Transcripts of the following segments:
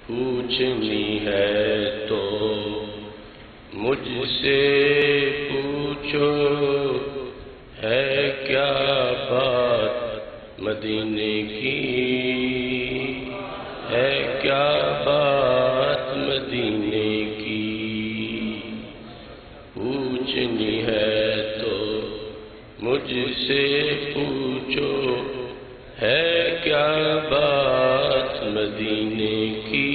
پوچھنی ہے تو مجھ سے پوچھو، ہے کیا بات مدینے کی، ہے کیا بات مدینے کی۔ پوچھنی ہے تو مجھ سے پوچھو، ہے کیا بات مدینے کی،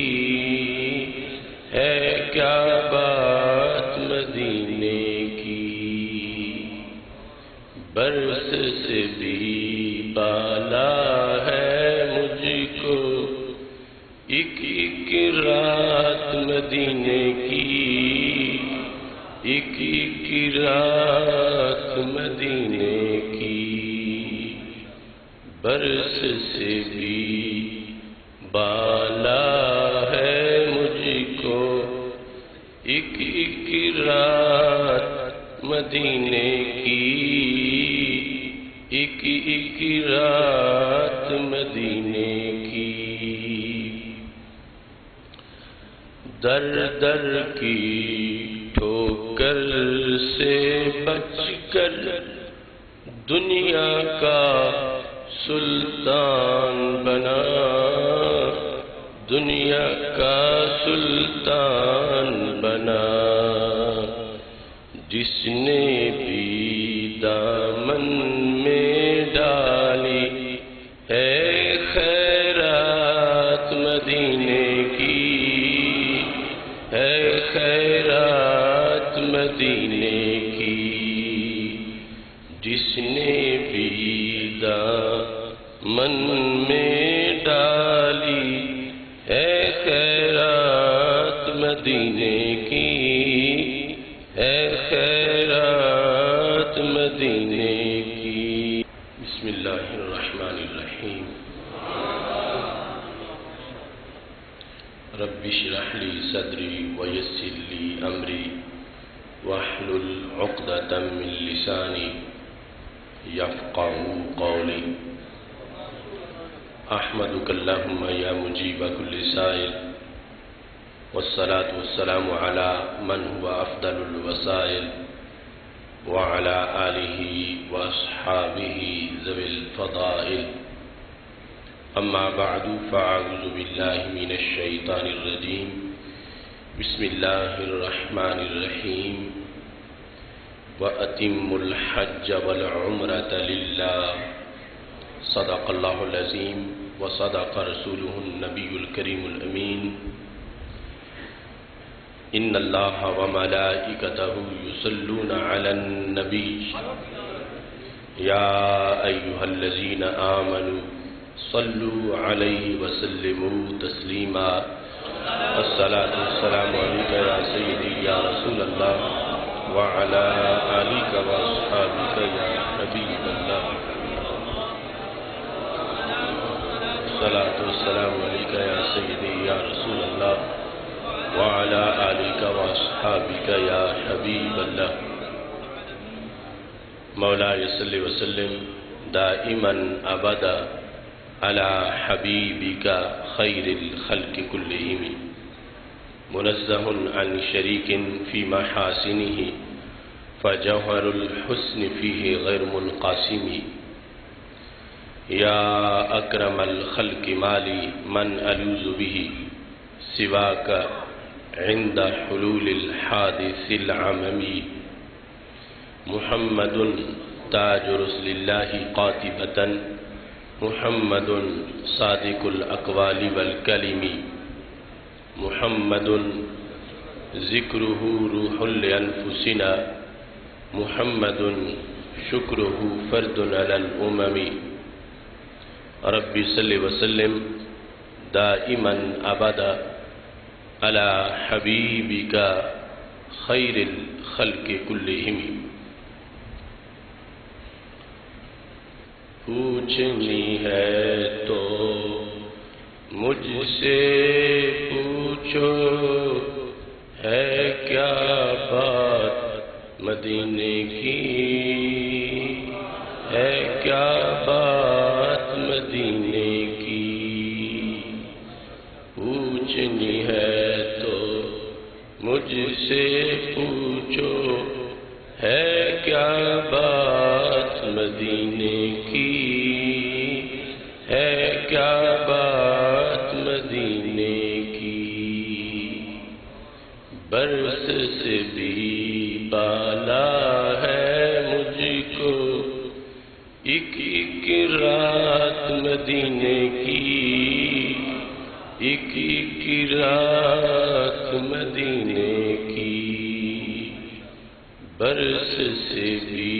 ہے کیا بات مدینے کی۔ برس سے بھی بالا ہے مجھ کو ایک ایک رات مدینے کی، ایک ایک رات مدینے کی۔ برس سے بھی بالا ہے مجھ کو ایک ایک رات مدینے کی، ایک ایک رات مدینے کی۔ در در کی ٹھوکر سے بچ کر دنیا کا سلطان بنا، دنیا کا سلطان بنا۔ جس نے بھی دامن میں ڈالی ہے خیرات مدینے کی، ہے خیرات مدینے کی۔ جس نے بھی دامن میں ڈالی ہے خیرات مدینے کی، ہے خیرات مدینے کی۔ بسم اللہ الرحمن الرحیم۔ رب اشرح لی صدری ویسر لی امری واحلل عقدۃ من لسانی یفقهوا قولی۔ احمدک اللہم یا مجیب کل سائل، والصلاة والسلام على من هو افضل الوسائل، وعلى آلہ واصحابہ ذوی الفضائل۔ اما بعد فاعوذ باللہ من الشیطان الرجیم، بسم اللہ الرحمن الرحیم۔ وَأَتِمُّ الْحَجَّ وَالْعُمْرَةَ لِلَّهِ صدق اللہ العظیم وصدق رسولہ النبی الکریم الامین۔ ان اللہ وملائکتہ یصلون علی النبی یا ایہا الذین آمنوا صلوا علیہ وسلموا تسلیما۔ الصلاة والسلام علیکہ یا سیدی یا رسول اللہ وعلی آلک واصحابک یا حبیب اللہ۔ الصلاة والسلام علیکہ یا سیدی یا رسول اللہ وعلی آلک واصحابک یا حبیب اللہ۔ مولاي صل وسلم دائما ابدا على حبيبك خير الخلق كلهم، منزه عن شريك في محاسنه فجوهر الحسن فيه غير منقسم۔ يا أكرم الخلق مالي من ألوذ به سواك عند حلول الحادث العممي۔ محمد تاج رسل الله قاطبة، محمد صادق الأقوال والكلم، محمد ذكره روح لأنفسنا، محمد شكره فرد على الأمم۔ رب صل وسلم دائما أبدا على حبيبك خير الخلق كلهم۔ پوچھنی ہے تو مجھ سے پوچھو، ہے کیا بات مدینے کی، ہے کیا بات مدینے کی۔ پوچھنی ہے تو مجھ سے پوچھو، ہے کیا بات مدینے کی، ہے کیا بات مدینے کی، برس سے بھی بالا ہے مجھ کو ایک ایک رات مدینے کی، ایک ایک رات مدینے کی، برس سے بھی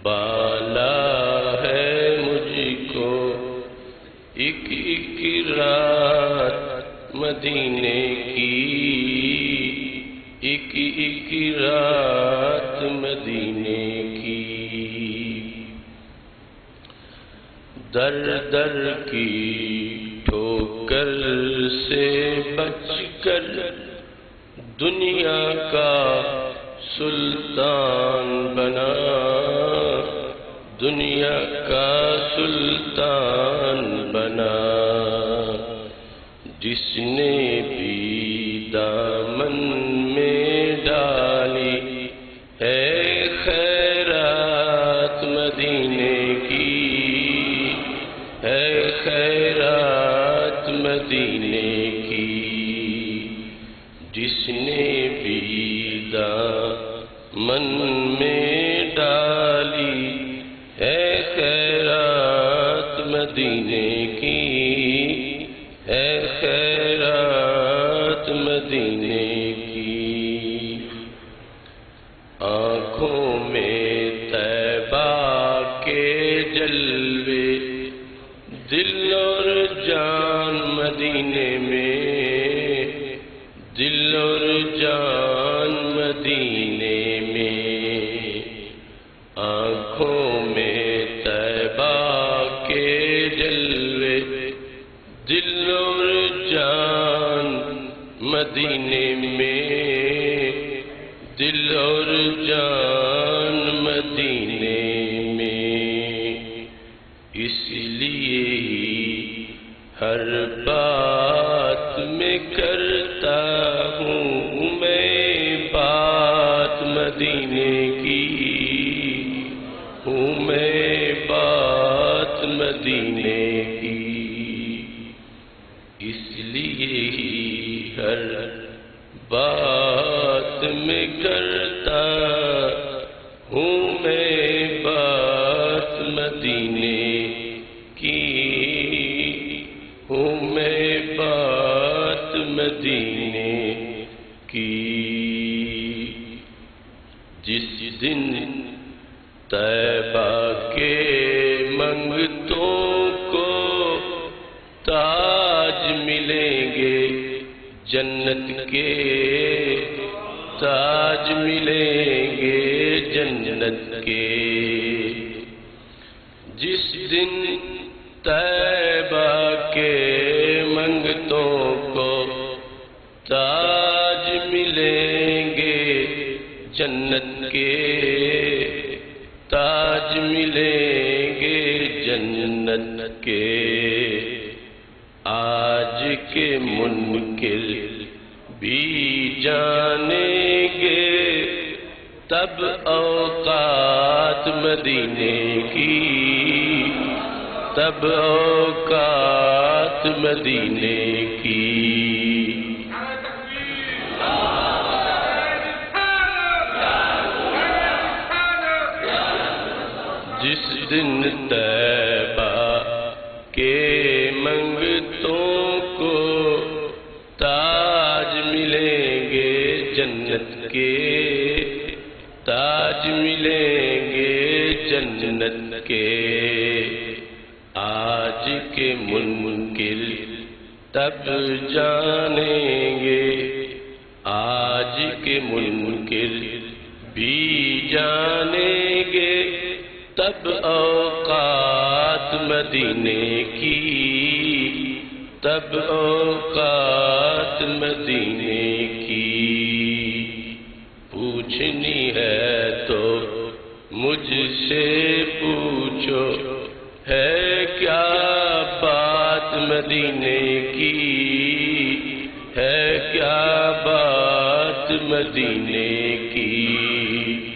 بالا ہے مجھ کو ایک ایک رات مدینے کی، ایک ایک رات مدینے کی، در در کی ٹھوکر سے بچ کر دنیا کا سلطان بنا، دنیا کا سلطان بنا، جس نے بھی دامن میں ڈالی ہے خیرات مدینے کی، ہے خیرات مدینے کی، جس نے بھی دامن میں ڈالی ہے خیرات مدینے کی، ہے خیرات مدینے کی، آنکھوں میں طیبہ کے جلوے، دل اور جان مدینے میں، دل اور جان مدینے میں، آنکھوں میں طیبہ کے جلوے، دل اور جان مدینے میں، دل اور جان مدینے میں، اس لیے ہی ہر بات میں کرتا ہوں میں بات مدینے کی، ہوں میں بات مدینے کی، اس لیے ہی ہر بات میں کرتا ہوں میں بات مدینے کی، ہوں میں بات مدینے کی، جس دن طیبہ کے منگتوں کو تاج ملیں گے جنت کے، تاج ملیں گے جنت کے، جس دن طیبہ کے منگتوں کو تاج ملیں گے جنت کے، تاج ملیں گے جنت کے، آج کے منکر بھی جانیں گے تب اوقات مدینے کی، تب اوقات مدینے کی، جس دن طیبہ کے منگتوں کو تاج ملیں گے جنت کے، تاج ملیں گے جنت کے، آج کے منکر تب جانیں گے، آج کے منکر بھی جانیں گے تب اوقات مدینے کی، تب اوقات مدینے کی، پوچھنی ہے تو مجھ سے پوچھو، ہے کیا بات مدینے کی، مدینے کی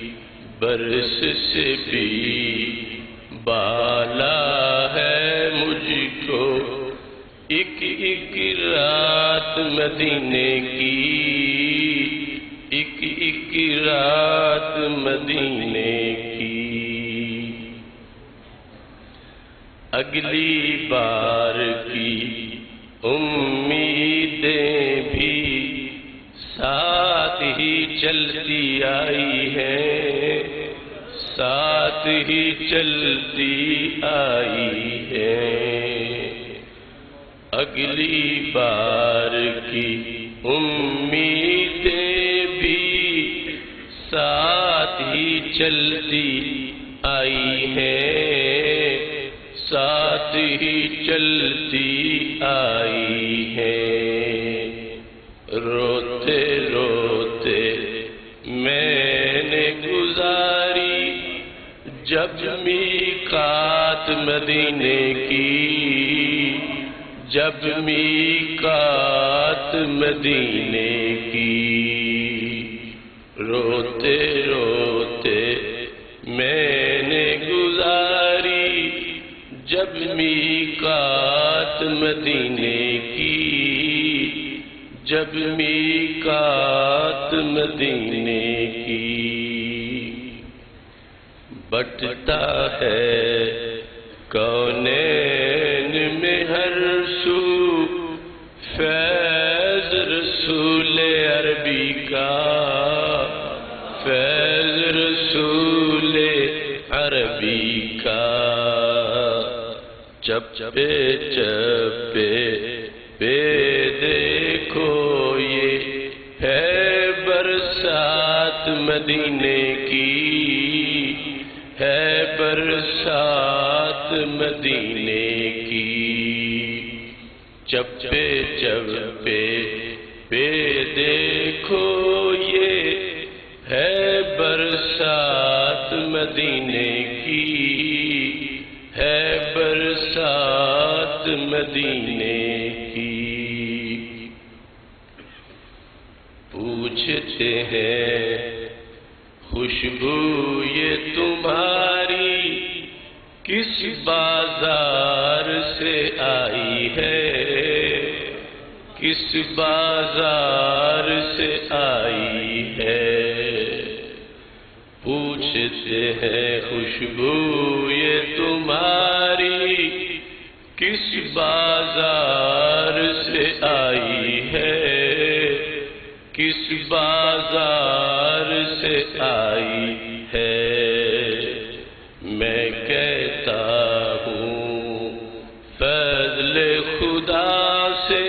برس سے بھی بالا ہے مجھ کو ایک ایک رات مدینے کی ایک ایک رات مدینے کی اگلی بار کی امیدیں بھی ساتھ ہی چلتی آئی ہیں ساتھ ہی چلتی آئی ہیں اگلی بار کی امیدیں بھی ساتھ ہی چلتی آئی ہیں ساتھ ہی چلتی آئی ہیں روتے روتے میں نے گزاری جب میقات مدینے کی جب میقات مدینے کی روتے روتے میں نے گزاری جب میقات مدینے کی جب میقات مدینے کی بٹتا ہے کونین میں ہر سو فیض رسول عربی کا فیض رسول عربی کا چپے چپے پہ دیکھو یہ ہے برسات مدینے کی ہے برسات مدینے کی چپے چپے پہ دیکھو یہ ہے برسات مدینے کی ہے برسات مدینے کی پوچھتے ہیں خوشبو یہ تمہاری کس بازار سے آئی ہے کس بازار سے آئی ہے پوچھتے ہیں خوشبو یہ تمہاری کس بازار سے آئی ہے کس بازار سے آئی ہے میں کہتا ہوں فضل خدا سے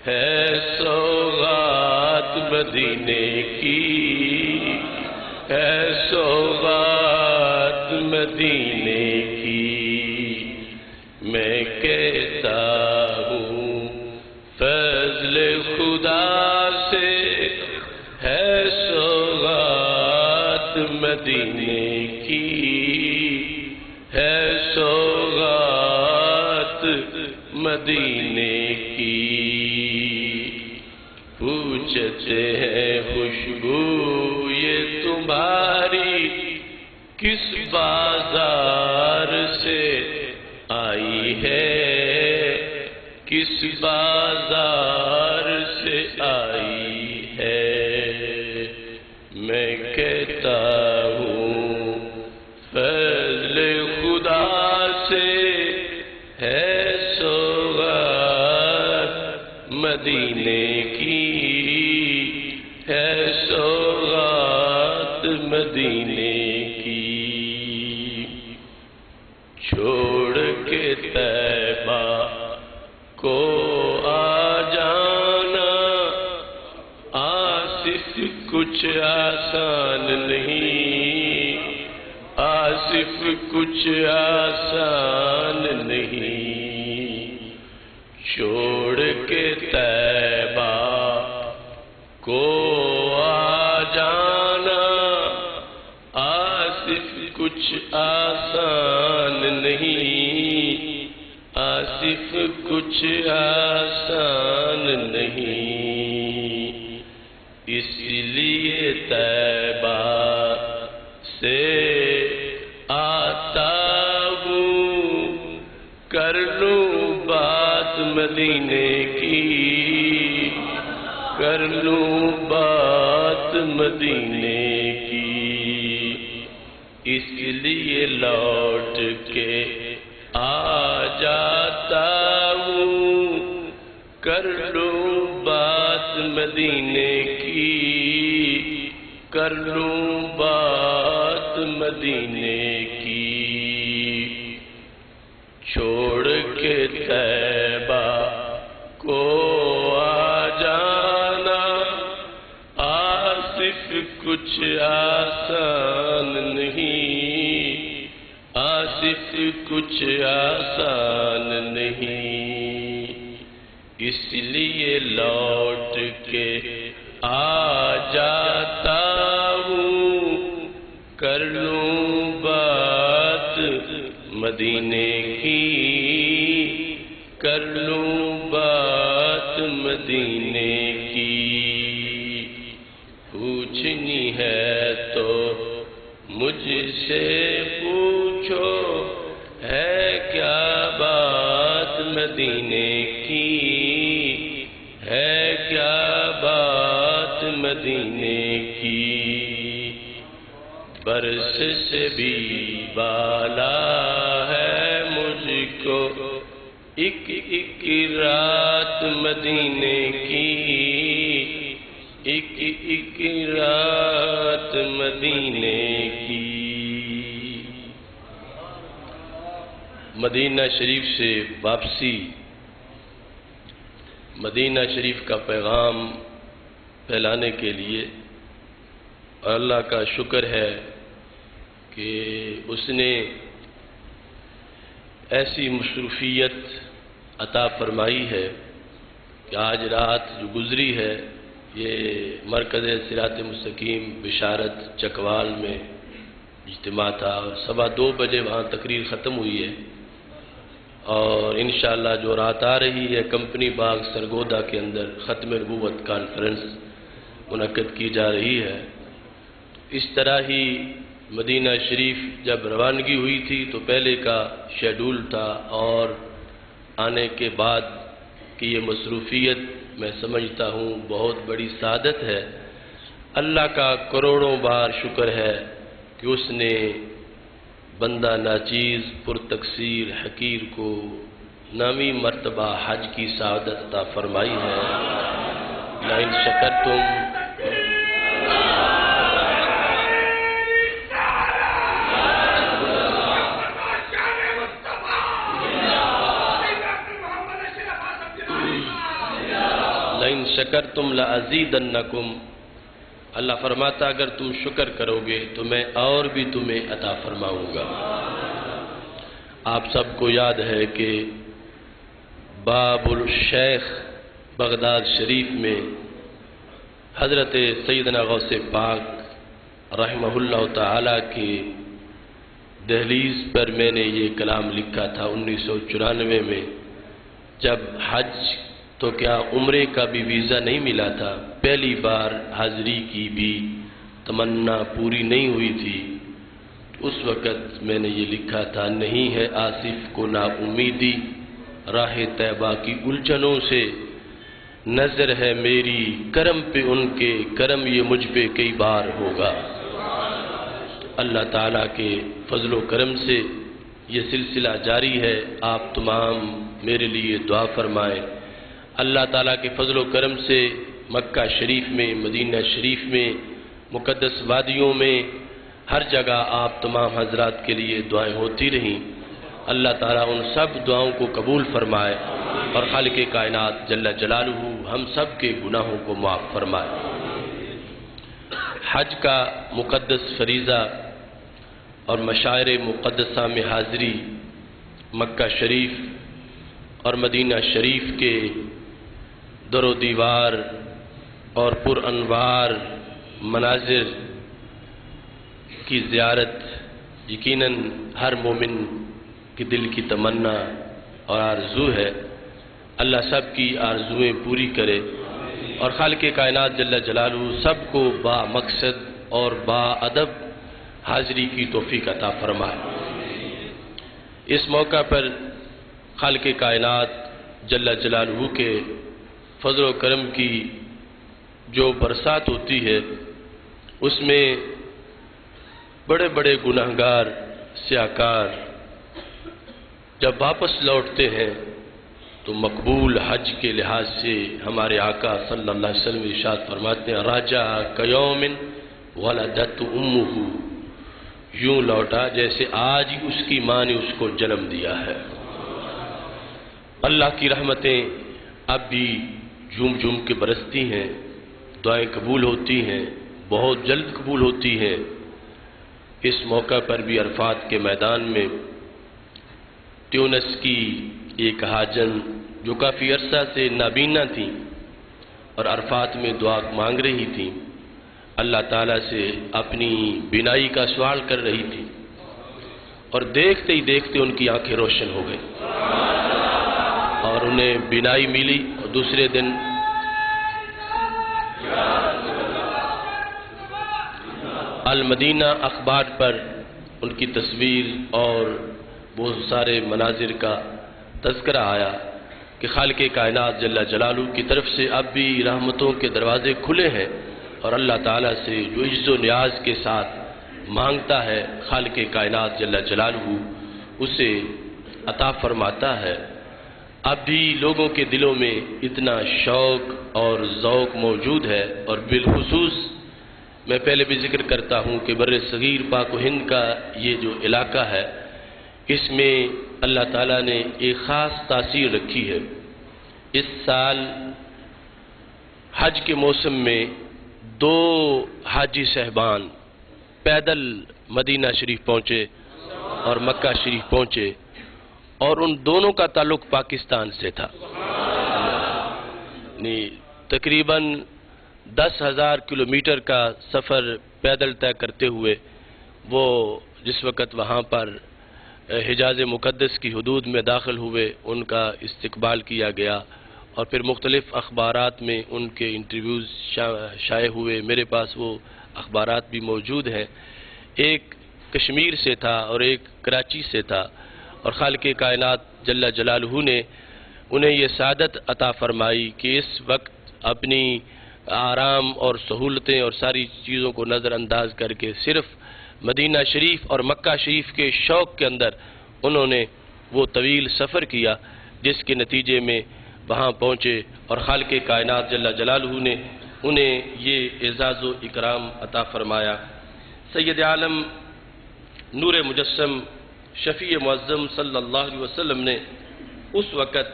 ہے سوغات مدینے کی ہے سوغات مدینے کی میں کہتا ہوں فضل خدا سے ہے سوغات مدینے کی ہے سوغات مدینے کی پوچھتے ہیں خوشبو یہ تمہاری کس بازار سے آئی ہے کس بازار سے آئی ہے میں کہتا ہوں فضل خدا سے ہے سوغات مدینے کی ہے سوغات مدینے کی چھوڑ کے طیبہ کو آ جانا آصف کچھ آسان نہیں آصف کچھ آسان نہیں چھوڑ کے طیبہ کو آ جانا آصف کچھ آسان نہیں آصف کچھ آسان نہیں اس لیے طیبہ سے آتا ہوں، کر لوں بات مدینے کی، کر لوں بات مدینے کی، اس لیے لوٹ کے آ جاتا ہوں، کر لوں بات مدینے کی، کر لوں بات مدینے کی، چھوڑ کے طیبہ کو آ جانا آصف کچھ آسان نہیں، آصف کچھ آسان نہیں، اس لیے لوٹ کے آ جاتا ہوں، کر لوں بات مدینے کی، کر لوں بات مدینے کی، پوچھنی ہے تو مجھ سے پوچھو، ہے کیا بات مدینے کی، ہے کیا بات مدینے کی، برس سے بھی بالا ہے مجھ کو ایک ایک رات مدینے کی، ایک ایک رات مدینے کی۔ مدینہ شریف سے واپسی، مدینہ شریف کا پیغام پھیلانے کے لیے، اور اللہ کا شکر ہے کہ اس نے ایسی مصروفیت عطا فرمائی ہے کہ آج رات جو گزری ہے یہ مرکز صراط مستقیم بشارت چکوال میں اجتماع تھا، 2:15 بجے وہاں تقریر ختم ہوئی ہے، اور انشاءاللہ جو رات آ رہی ہے کمپنی باغ سرگودا کے اندر ختم نبوت کانفرنس منعقد کی جا رہی ہے۔ اس طرح ہی مدینہ شریف جب روانگی ہوئی تھی تو پہلے کا شیڈول تھا، اور آنے کے بعد کی یہ مصروفیت میں سمجھتا ہوں بہت بڑی سعادت ہے۔ اللہ کا کروڑوں بار شکر ہے کہ اس نے بندہ ناچیز پرتقصیر حقیر کو نامی مرتبہ حج کی سعادت عطا فرمائی ہے۔ لئن شکرتم لئن شکرتم لازیدنکم، اللہ فرماتا اگر تم شکر کرو گے تو میں اور بھی تمہیں عطا فرماؤں گا۔ آپ سب کو یاد ہے کہ باب الشیخ بغداد شریف میں حضرت سیدنا غوث پاک رحمہ اللہ تعالی کی دہلیز پر میں نے یہ کلام لکھا تھا 1994 میں، جب حج تو کیا عمرے کا بھی ویزا نہیں ملا تھا، پہلی بار حاضری کی بھی تمنا پوری نہیں ہوئی تھی، اس وقت میں نے یہ لکھا تھا، نہیں ہے آصف کو نا امیدی راہ طیبہ کی الجھنوں سے، نظر ہے میری کرم پہ ان کے، کرم یہ مجھ پہ کئی بار ہوگا۔ اللہ تعالیٰ کے فضل و کرم سے یہ سلسلہ جاری ہے، آپ تمام میرے لیے دعا فرمائیں۔ اللہ تعالیٰ کے فضل و کرم سے مکہ شریف میں، مدینہ شریف میں، مقدس وادیوں میں ہر جگہ آپ تمام حضرات کے لیے دعائیں ہوتی رہیں۔ اللہ تعالیٰ ان سب دعاؤں کو قبول فرمائے اور خالق کائنات جل جلالہ ہم سب کے گناہوں کو معاف فرمائے۔ حج کا مقدس فریضہ اور مشاعر مقدسہ میں حاضری مکہ شریف اور مدینہ شریف کے در و دیوار اور پر انوار مناظر کی زیارت یقیناً ہر مومن کی دل کی تمنا اور آرزو ہے۔ اللہ سب کی آرزویں پوری کرے۔ اور خالق کائنات جل جلالہ سب کو با مقصد اور با ادب حاضری کی توفیق عطا فرمائے۔ اس موقع پر خالق کائنات جل جلالہ کے فضل و کرم کی جو برسات ہوتی ہے اس میں بڑے بڑے گناہگار سیاکار جب واپس لوٹتے ہیں تو مقبول حج کے لحاظ سے ہمارے آقا صلی اللہ علیہ وسلم ارشاد فرماتے ہیں راجع کیوم ولدت امہ، یوں لوٹا جیسے آج ہی اس کی ماں نے اس کو جنم دیا ہے۔ اللہ کی رحمتیں اب بھی جھوم جھوم کے برستی ہیں، دعائیں قبول ہوتی ہیں، بہت جلد قبول ہوتی ہیں۔ اس موقع پر بھی عرفات کے میدان میں ٹیونس کی ایک حاجن جو کافی عرصہ سے نابینا تھیں اور عرفات میں دعا مانگ رہی تھیں، اللہ تعالیٰ سے اپنی بینائی کا سوال کر رہی تھی اور دیکھتے ہی دیکھتے ان کی آنکھیں روشن ہو گئی اور انہیں بینائی ملی، اور دوسرے دن المدینہ اخبار پر ان کی تصویر اور بہت سارے مناظر کا تذکرہ آیا کہ خالق کائنات جل جلالہ کی طرف سے اب بھی رحمتوں کے دروازے کھلے ہیں اور اللہ تعالیٰ سے جو عجز و نیاز کے ساتھ مانگتا ہے خالق کائنات جل جلالہ اسے عطا فرماتا ہے۔ اب بھی لوگوں کے دلوں میں اتنا شوق اور ذوق موجود ہے، اور بالخصوص میں پہلے بھی ذکر کرتا ہوں کہ بر صغیر پاک و ہند کا یہ جو علاقہ ہے اس میں اللہ تعالیٰ نے ایک خاص تاثیر رکھی ہے۔ اس سال حج کے موسم میں 2 حاجی صاحبان پیدل مدینہ شریف پہنچے اور مکہ شریف پہنچے، اور ان دونوں کا تعلق پاکستان سے تھا۔ تقریباً 10,000 کلومیٹر کا سفر پیدل طے کرتے ہوئے وہ جس وقت وہاں پر حجاز مقدس کی حدود میں داخل ہوئے ان کا استقبال کیا گیا، اور پھر مختلف اخبارات میں ان کے انٹرویوز شائع ہوئے۔ میرے پاس وہ اخبارات بھی موجود ہیں۔ ایک کشمیر سے تھا اور ایک کراچی سے تھا، اور خالق کائنات جل جلالہ نے انہیں یہ سعادت عطا فرمائی کہ اس وقت اپنی آرام اور سہولتیں اور ساری چیزوں کو نظر انداز کر کے صرف مدینہ شریف اور مکہ شریف کے شوق کے اندر انہوں نے وہ طویل سفر کیا، جس کے نتیجے میں وہاں پہنچے اور خالق کائنات جل جلالہ نے انہیں یہ اعزاز و اکرام عطا فرمایا۔ سید عالم نور مجسم شفیع معظم صلی اللہ علیہ وسلم نے اس وقت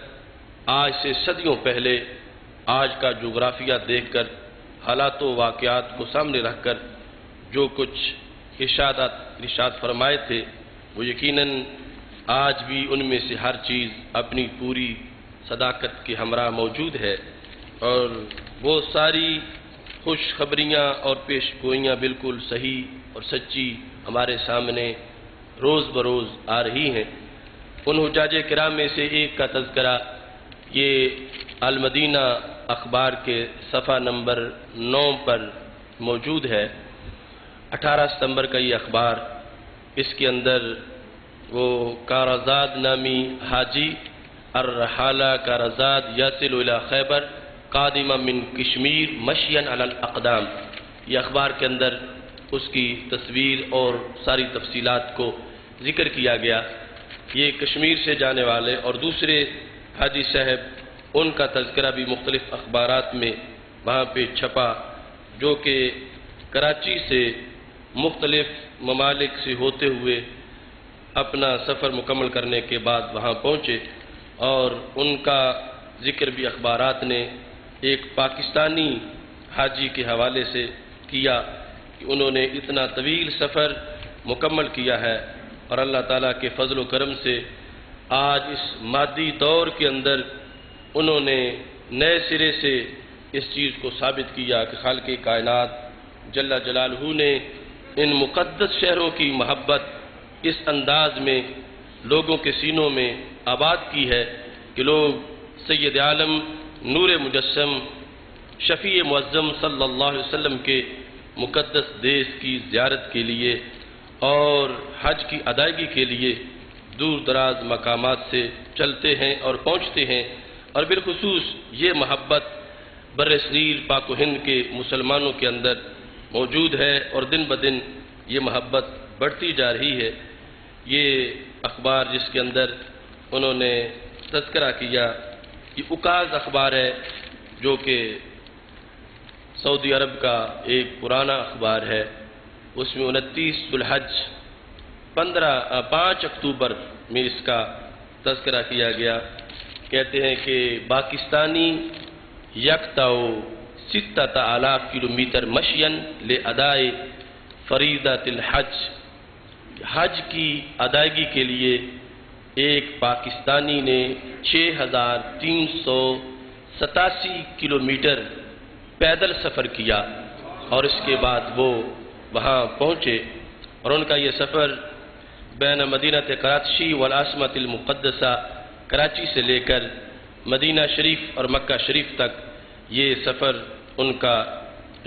آج سے صدیوں پہلے آج کا جغرافیہ دیکھ کر حالات و واقعات کو سامنے رکھ کر جو کچھ ارشاد فرمائے تھے وہ یقیناً آج بھی ان میں سے ہر چیز اپنی پوری صداقت کے ہمراہ موجود ہے، اور وہ ساری خوشخبریاں اور پیش گوئیاں بالکل صحیح اور سچی ہمارے سامنے روز بروز آ رہی ہیں۔ ان حجاج کرام میں سے ایک کا تذکرہ یہ المدینہ اخبار کے صفحہ نمبر 9 پر موجود ہے۔ 18 ستمبر کا یہ اخبار، اس کے اندر وہ کارزاد نامی حاجی الرحالہ کارزاد یصل الی خیبر قادما من کشمیر مشیا علی الاقدام، یہ اخبار کے اندر اس کی تصویر اور ساری تفصیلات کو ذکر کیا گیا۔ یہ کشمیر سے جانے والے اور دوسرے حاجی صاحب ان کا تذکرہ بھی مختلف اخبارات میں وہاں پہ چھپا، جو کہ کراچی سے مختلف ممالک سے ہوتے ہوئے اپنا سفر مکمل کرنے کے بعد وہاں پہنچے، اور ان کا ذکر بھی اخبارات نے ایک پاکستانی حاجی کے حوالے سے کیا کہ انہوں نے اتنا طویل سفر مکمل کیا ہے، اور اللہ تعالیٰ کے فضل و کرم سے آج اس مادی دور کے اندر انہوں نے نئے سرے سے اس چیز کو ثابت کیا کہ خالق کائنات جل جلالہ نے ان مقدس شہروں کی محبت اس انداز میں لوگوں کے سینوں میں آباد کی ہے کہ لوگ سید عالم نور مجسم شفیع معظم صلی اللہ علیہ وسلم کے مقدس دیس کی زیارت کے لیے اور حج کی ادائیگی کے لیے دور دراز مقامات سے چلتے ہیں اور پہنچتے ہیں، اور بالخصوص یہ محبت بر صغیر پاک و ہند کے مسلمانوں کے اندر موجود ہے اور دن بدن یہ محبت بڑھتی جا رہی ہے۔ یہ اخبار جس کے اندر انہوں نے تذکرہ کیا، یہ اکاز اخبار ہے جو کہ سعودی عرب کا ایک پرانا اخبار ہے۔ اس میں 29 ذو الحج 5 اکتوبر میں اس کا تذکرہ کیا گیا۔ کہتے ہیں کہ پاکستانی یکتا 6000 کلومیٹر مشین لے ادائے فریضۃ الحج، حج کی ادائیگی کے لیے ایک پاکستانی نے 6387 کلومیٹر پیدل سفر کیا، اور اس کے بعد وہ وہاں پہنچے، اور ان کا یہ سفر بین مدینہ کراچی والعاصمۃ المقدسہ، کراچی سے لے کر مدینہ شریف اور مکہ شریف تک یہ سفر ان کا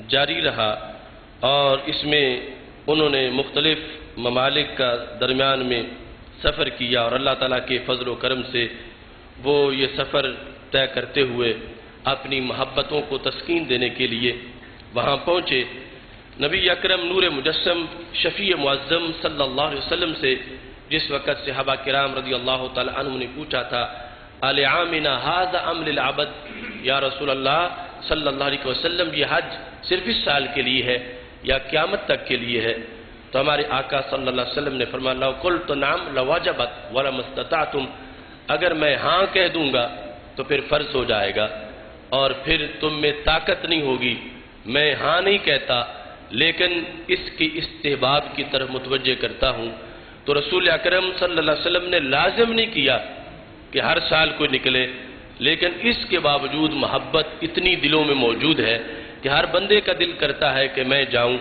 جاری رہا، اور اس میں انہوں نے مختلف ممالک کا درمیان میں سفر کیا، اور اللہ تعالیٰ کے فضل و کرم سے وہ یہ سفر طے کرتے ہوئے اپنی محبتوں کو تسکین دینے کے لیے وہاں پہنچے۔ نبی اکرم نور مجسم شفیع معظم صلی اللہ علیہ وسلم سے جس وقت صحابہ کرام رضی اللہ تعالی عنہ نے پوچھا تھا العامنا ھذا ام للعبد، یا رسول اللہ صلی اللہ علیہ وسلم یہ حج صرف اس سال کے لیے ہے یا قیامت تک کے لیے ہے؟ تو ہمارے آقا صلی اللہ علیہ وسلم نے فرمایا لو قلت نعم لوجبت ولما استطعتم، اگر میں ہاں کہہ دوں گا تو پھر فرض ہو جائے گا، اور پھر تم میں طاقت نہیں ہوگی۔ میں ہاں نہیں کہتا لیکن اس کی استحباب کی طرف متوجہ کرتا ہوں۔ تو رسول اکرم صلی اللہ علیہ وسلم نے لازم نہیں کیا کہ ہر سال کوئی نکلے، لیکن اس کے باوجود محبت اتنی دلوں میں موجود ہے کہ ہر بندے کا دل کرتا ہے کہ میں جاؤں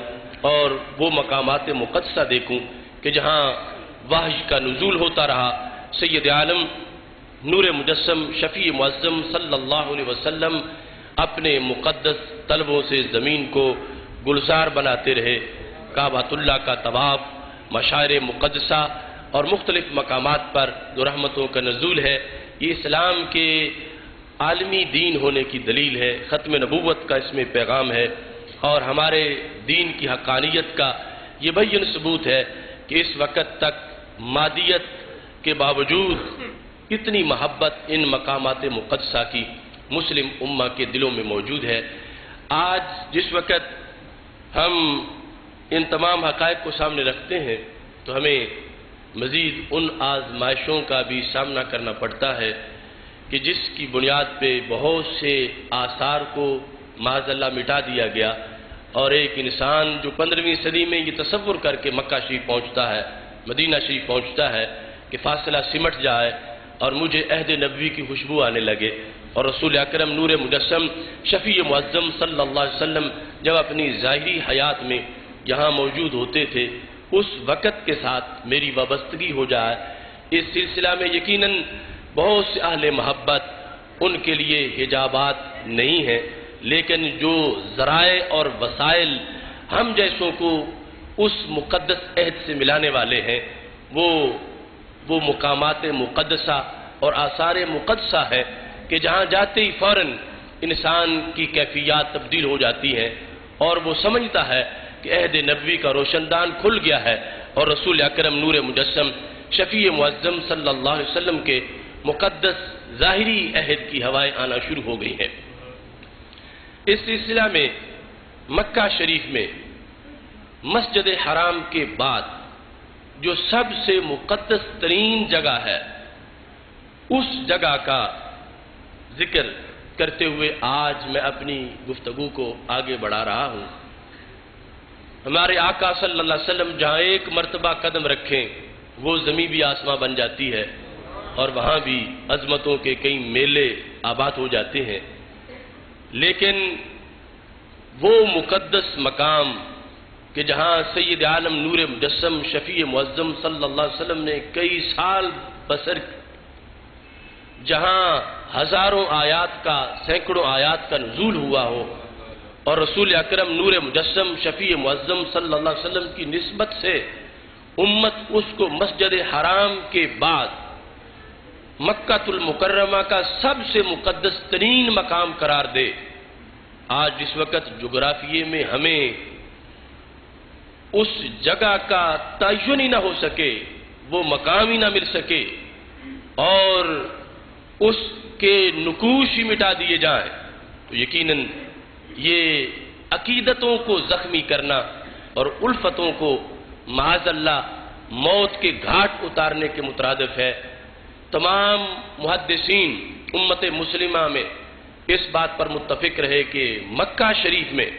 اور وہ مقامات مقدسہ دیکھوں کہ جہاں وحی کا نزول ہوتا رہا۔ سید عالم نور مجسم شفیع معظم صلی اللہ علیہ وسلم اپنے مقدس طلبوں سے زمین کو گلزار بناتے رہے، کعبۃ اللہ کا طواف، مشاعر مقدسہ اور مختلف مقامات پر جو رحمتوں کا نزول ہے، یہ اسلام کے عالمی دین ہونے کی دلیل ہے، ختم نبوت کا اس میں پیغام ہے، اور ہمارے دین کی حقانیت کا یہ بین ثبوت ہے کہ اس وقت تک مادیت کے باوجود اتنی محبت ان مقامات مقدسہ کی مسلم امہ کے دلوں میں موجود ہے۔ آج جس وقت ہم ان تمام حقائق کو سامنے رکھتے ہیں تو ہمیں مزید ان آزمائشوں کا بھی سامنا کرنا پڑتا ہے کہ جس کی بنیاد پہ بہت سے آثار کو معاذ اللہ مٹا دیا گیا، اور ایک انسان جو 15ویں صدی میں یہ تصور کر کے مکہ شریف پہنچتا ہے، مدینہ شریف پہنچتا ہے کہ فاصلہ سمٹ جائے اور مجھے عہد نبوی کی خوشبو آنے لگے، اور رسول اکرم نور مجسم شفیع معظم صلی اللہ علیہ وسلم جب اپنی ظاہری حیات میں یہاں موجود ہوتے تھے، اس وقت کے ساتھ میری وابستگی ہو جائے۔ اس سلسلہ میں یقیناً بہت سے اہل محبت ان کے لیے حجابات نہیں ہیں، لیکن جو ذرائع اور وسائل ہم جیسوں کو اس مقدس عہد سے ملانے والے ہیں وہ مقامات مقدسہ اور آثار مقدسہ ہے کہ جہاں جاتے ہی فوراً انسان کی کیفیات تبدیل ہو جاتی ہیں، اور وہ سمجھتا ہے کہ عہد نبوی کا روشن دان کھل گیا ہے، اور رسول اکرم نور مجسم شفیع معظم صلی اللہ علیہ وسلم کے مقدس ظاہری عہد کی ہوائیں آنا شروع ہو گئی ہیں۔ اس سلسلہ میں مکہ شریف میں مسجد حرام کے بعد جو سب سے مقدس ترین جگہ ہے، اس جگہ کا ذکر کرتے ہوئے آج میں اپنی گفتگو کو آگے بڑھا رہا ہوں۔ ہمارے آقا صلی اللہ علیہ وسلم جہاں ایک مرتبہ قدم رکھیں وہ زمین بھی آسمان بن جاتی ہے، اور وہاں بھی عظمتوں کے کئی میلے آباد ہو جاتے ہیں، لیکن وہ مقدس مقام کہ جہاں سید عالم نور مجسم شفیع معظم صلی اللہ علیہ وسلم نے کئی سال بسر جہاں ہزاروں آیات کا، سینکڑوں آیات کا نزول ہوا ہو، اور رسول اکرم نور مجسم شفیع معظم صلی اللہ علیہ وسلم کی نسبت سے امت اس کو مسجد حرام کے بعد مکہ المکرمہ کا سب سے مقدس ترین مقام قرار دے۔ آج جس وقت جغرافیے میں ہمیں اس جگہ کا تعین ہی نہ ہو سکے، وہ مقام ہی نہ مل سکے، اور اس کے نقوش ہی مٹا دیے جائیں، تو یقیناً یہ عقیدتوں کو زخمی کرنا اور الفتوں کو معاذ اللہ موت کے گھاٹ اتارنے کے مترادف ہے۔ تمام محدثین امت مسلمہ میں اس بات پر متفق رہے کہ مکہ شریف میں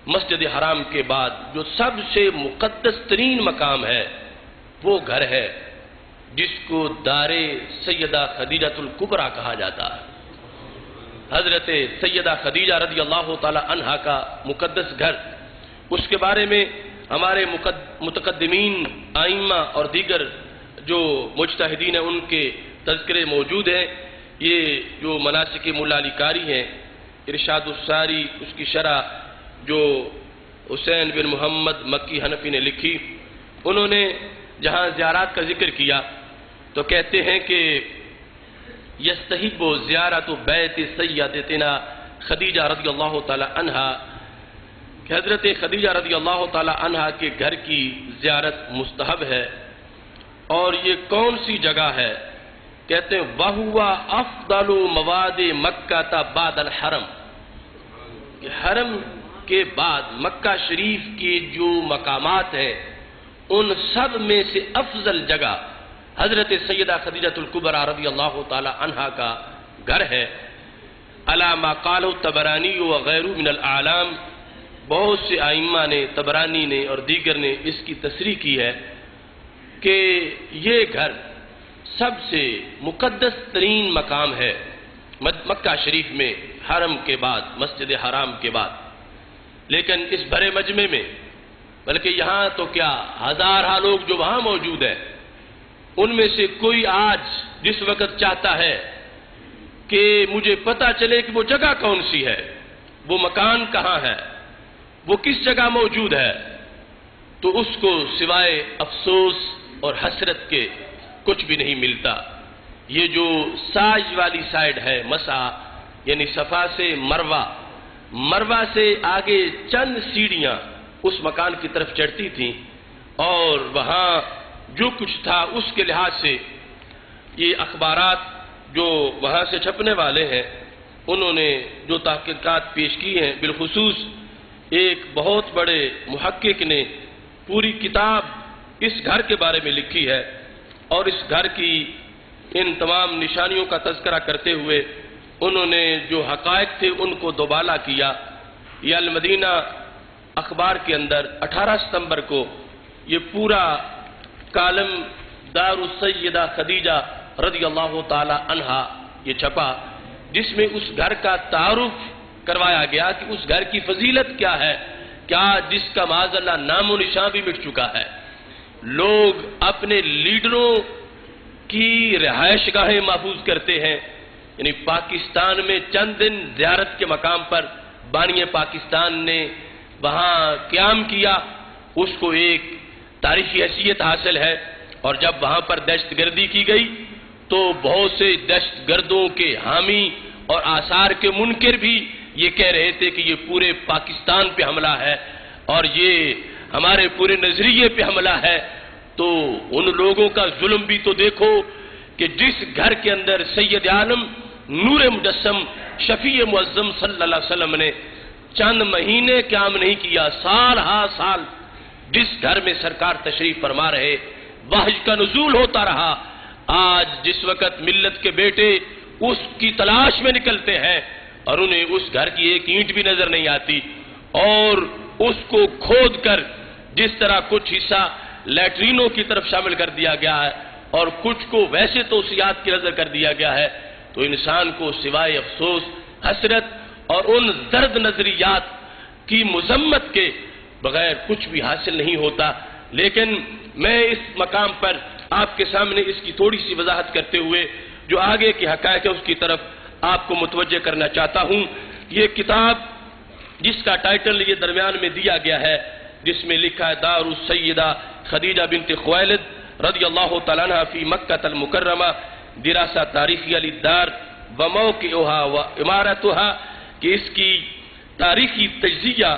مسجد حرام کے بعد جو سب سے مقدس ترین مقام ہے وہ گھر ہے جس کو دار سیدہ خدیجہ الکبریٰ کہا جاتا ہے۔ حضرت سیدہ خدیجہ رضی اللہ تعالی عنہا کا مقدس گھر، اس کے بارے میں ہمارے متقدمین ائمہ اور دیگر جو مجتہدین ہیں ان کے تذکرے موجود ہیں۔ یہ جو مناسک مولا علی قاری ہیں، ارشاد الساری، اس کی شرح جو حسین بن محمد مکی حنفی نے لکھی، انہوں نے جہاں زیارات کا ذکر کیا تو کہتے ہیں کہ یستحب زیارت بیت سیدتنا خدیجہ رضی اللہ تعالی عنہا، کہ حضرت خدیجہ رضی اللہ تعالی عنہا کے گھر کی زیارت مستحب ہے۔ اور یہ کون سی جگہ ہے؟ کہتے ہیں وَهُوَ أَفْضَلُ مَوَادِ مَكَّةَ بَعْدَ الْحَرَمِ، کہ حرم کے بعد مکہ شریف کے جو مقامات ہیں ان سب میں سے افضل جگہ حضرت سیدہ خدیجہ الکبریٰ رضی اللہ تعالی عنہا کا گھر ہے۔ علی ما قالہ الطبرانی وغیرہ من الاعلام، بہت سے ائمہ نے، طبرانی نے اور دیگر نے اس کی تصریح کی ہے کہ یہ گھر سب سے مقدس ترین مقام ہے مکہ شریف میں، حرم کے بعد، مسجد حرام کے بعد۔ لیکن اس بھرے مجمع میں، بلکہ یہاں تو کیا ہزارہ لوگ جو وہاں موجود ہیں، ان میں سے کوئی آج جس وقت چاہتا ہے کہ مجھے پتا چلے کہ وہ جگہ کون سی ہے، وہ مکان کہاں ہے، وہ کس جگہ موجود ہے، تو اس کو سوائے افسوس اور حسرت کے کچھ بھی نہیں ملتا۔ یہ جو ساج والی سائیڈ ہے، مسعی یعنی صفا سے مروہ، مروہ سے آگے چند سیڑھیاں اس مکان کی طرف چڑھتی تھیں، اور وہاں جو کچھ تھا اس کے لحاظ سے یہ اخبارات جو وہاں سے چھپنے والے ہیں انہوں نے جو تحقیقات پیش کی ہیں، بالخصوص ایک بہت بڑے محقق نے پوری کتاب اس گھر کے بارے میں لکھی ہے، اور اس گھر کی ان تمام نشانیوں کا تذکرہ کرتے ہوئے انہوں نے جو حقائق تھے ان کو دوبالا کیا۔ یہ المدینہ اخبار کے اندر 18 ستمبر کو یہ پورا کالم دار السیدہ خدیجہ رضی اللہ تعالی عنہا یہ چھپا، جس میں اس گھر کا تعارف کروایا گیا کہ اس گھر کی فضیلت کیا ہے، کیا جس کا معاذ اللہ نام و نشان بھی مٹ چکا ہے۔ لوگ اپنے لیڈروں کی رہائش گاہیں محفوظ کرتے ہیں، یعنی پاکستان میں چند دن زیارت کے مقام پر بانی پاکستان نے وہاں قیام کیا، اس کو ایک تاریخی حیثیت حاصل ہے، اور جب وہاں پر دہشت گردی کی گئی تو بہت سے دہشت گردوں کے حامی اور آثار کے منکر بھی یہ کہہ رہے تھے کہ یہ پورے پاکستان پہ حملہ ہے اور یہ ہمارے پورے نظریے پہ حملہ ہے۔ تو ان لوگوں کا ظلم بھی تو دیکھو کہ جس گھر کے اندر سید عالم نور مجسم شفیع معظم صلی اللہ علیہ وسلم نے چند مہینے قیام نہیں کیا، سال ہا سال جس گھر میں سرکار تشریف فرما رہے، وحی کا نزول ہوتا رہا، آج جس وقت ملت کے بیٹے اس کی تلاش میں نکلتے ہیں اور انہیں اس گھر کی ایک اینٹ بھی نظر نہیں آتی، اور اس کو کھود کر جس طرح کچھ حصہ لیٹرینوں کی طرف شامل کر دیا گیا ہے اور کچھ کو ویسے توسیعات کی نظر کر دیا گیا ہے، تو انسان کو سوائے افسوس، حسرت اور ان زرد نظریات کی مذمت کے بغیر کچھ بھی حاصل نہیں ہوتا۔ لیکن میں اس مقام پر آپ کے سامنے اس کی تھوڑی سی وضاحت کرتے ہوئے جو آگے کی حقائق ہے اس کی طرف آپ کو متوجہ کرنا چاہتا ہوں۔ یہ کتاب جس کا ٹائٹل یہ درمیان میں دیا گیا ہے، جس میں لکھا ہے دار السیدہ خدیجہ بنت خویلد رضی اللہ تعالیٰ عنہ فی مکہ المکرمہ دراسہ تاریخی للدار وموقعها وعمارتها، کہ اس کی تاریخی تجزیہ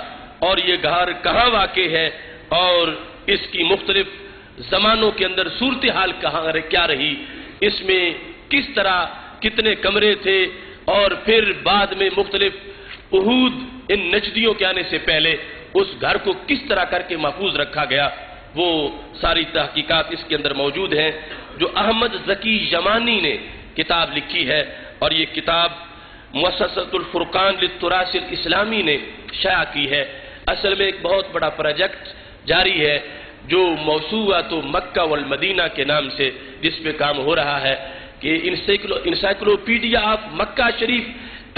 اور یہ گھر کہاں واقع ہے اور اس کی مختلف زمانوں کے اندر صورتحال کیا رہی، اس میں کس طرح کتنے کمرے تھے، اور پھر بعد میں مختلف عہود ان نجدیوں کے آنے سے پہلے اس گھر کو کس طرح کر کے محفوظ رکھا گیا، وہ ساری تحقیقات اس کے اندر موجود ہیں جو احمد ذکی یمانی نے کتاب لکھی ہے، اور یہ کتاب مؤسسۃ الفرقان للتراث الاسلامی نے شائع کی ہے۔ اصل میں ایک بہت بڑا پروجیکٹ جاری ہے جو موسوعۃ مکہ والمدینہ کے نام سے جس پہ کام ہو رہا ہے، کہ انسائکلوپیڈیا آف مکہ شریف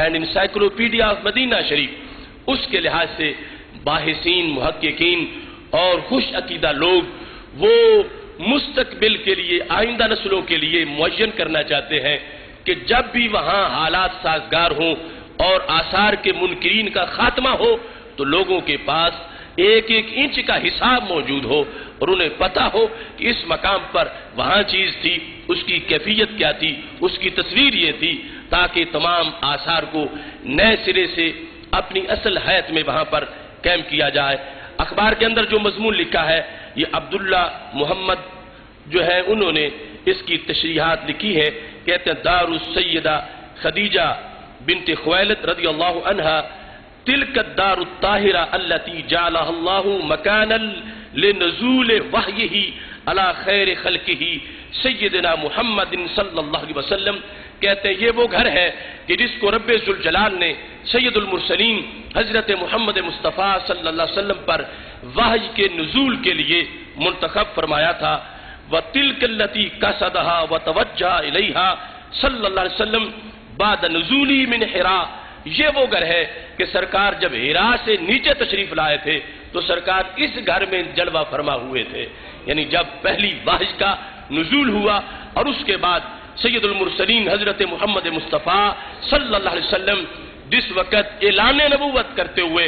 اینڈ انسائکلوپیڈیا آف مدینہ شریف، اس کے لحاظ سے باحثین، محققین اور خوش عقیدہ لوگ وہ مستقبل کے لیے، آئندہ نسلوں کے لیے معین کرنا چاہتے ہیں کہ جب بھی وہاں حالات سازگار ہوں اور آثار کے منکرین کا خاتمہ ہو تو لوگوں کے پاس ایک ایک انچ کا حساب موجود ہو، اور انہیں پتا ہو کہ اس مقام پر وہاں چیز تھی، اس کی کیفیت کیا تھی، اس کی تصویر یہ تھی، تاکہ تمام آثار کو نئے سرے سے اپنی اصل حیت میں وہاں پر قائم کیا جائے۔ اخبار کے اندر جو مضمون لکھا ہے یہ عبداللہ محمد جو ہے انہوں نے اس کی تشریحات لکھی ہے، کہتے ہیں دار السیدہ خدیجہ بنت خویلد رضی اللہ عنہا تلک الدار الطاہرہ التي جعلها اللہ مکانا لنزول وحیہ علی خیر خلقہ سیدنا محمد صلی اللہ علیہ وسلم، کہتے ہیں یہ وہ گھر ہے کہ جس کو رب ذوالجلال نے سید المرسلین حضرت محمد مصطفیٰ صلی اللہ علیہ وسلم پر وحی کے نزول کے لیے منتخب فرمایا تھا۔ وَتِلْكَ الَّتِي قَصَدَهَا وَتَوَجَّهَ إِلَيْهَا صلی اللہ علیہ وسلم بعد نزولی من حراء، یہ وہ گھر ہے کہ سرکار جب حراء سے نیچے تشریف لائے تھے تو سرکار اس گھر میں جلوہ فرما ہوئے تھے، یعنی جب پہلی وحی کا نزول ہوا اور اس کے بعد سید المرسلین حضرت محمد مصطفیٰ صلی اللہ علیہ وسلم جس وقت اعلان نبوت کرتے ہوئے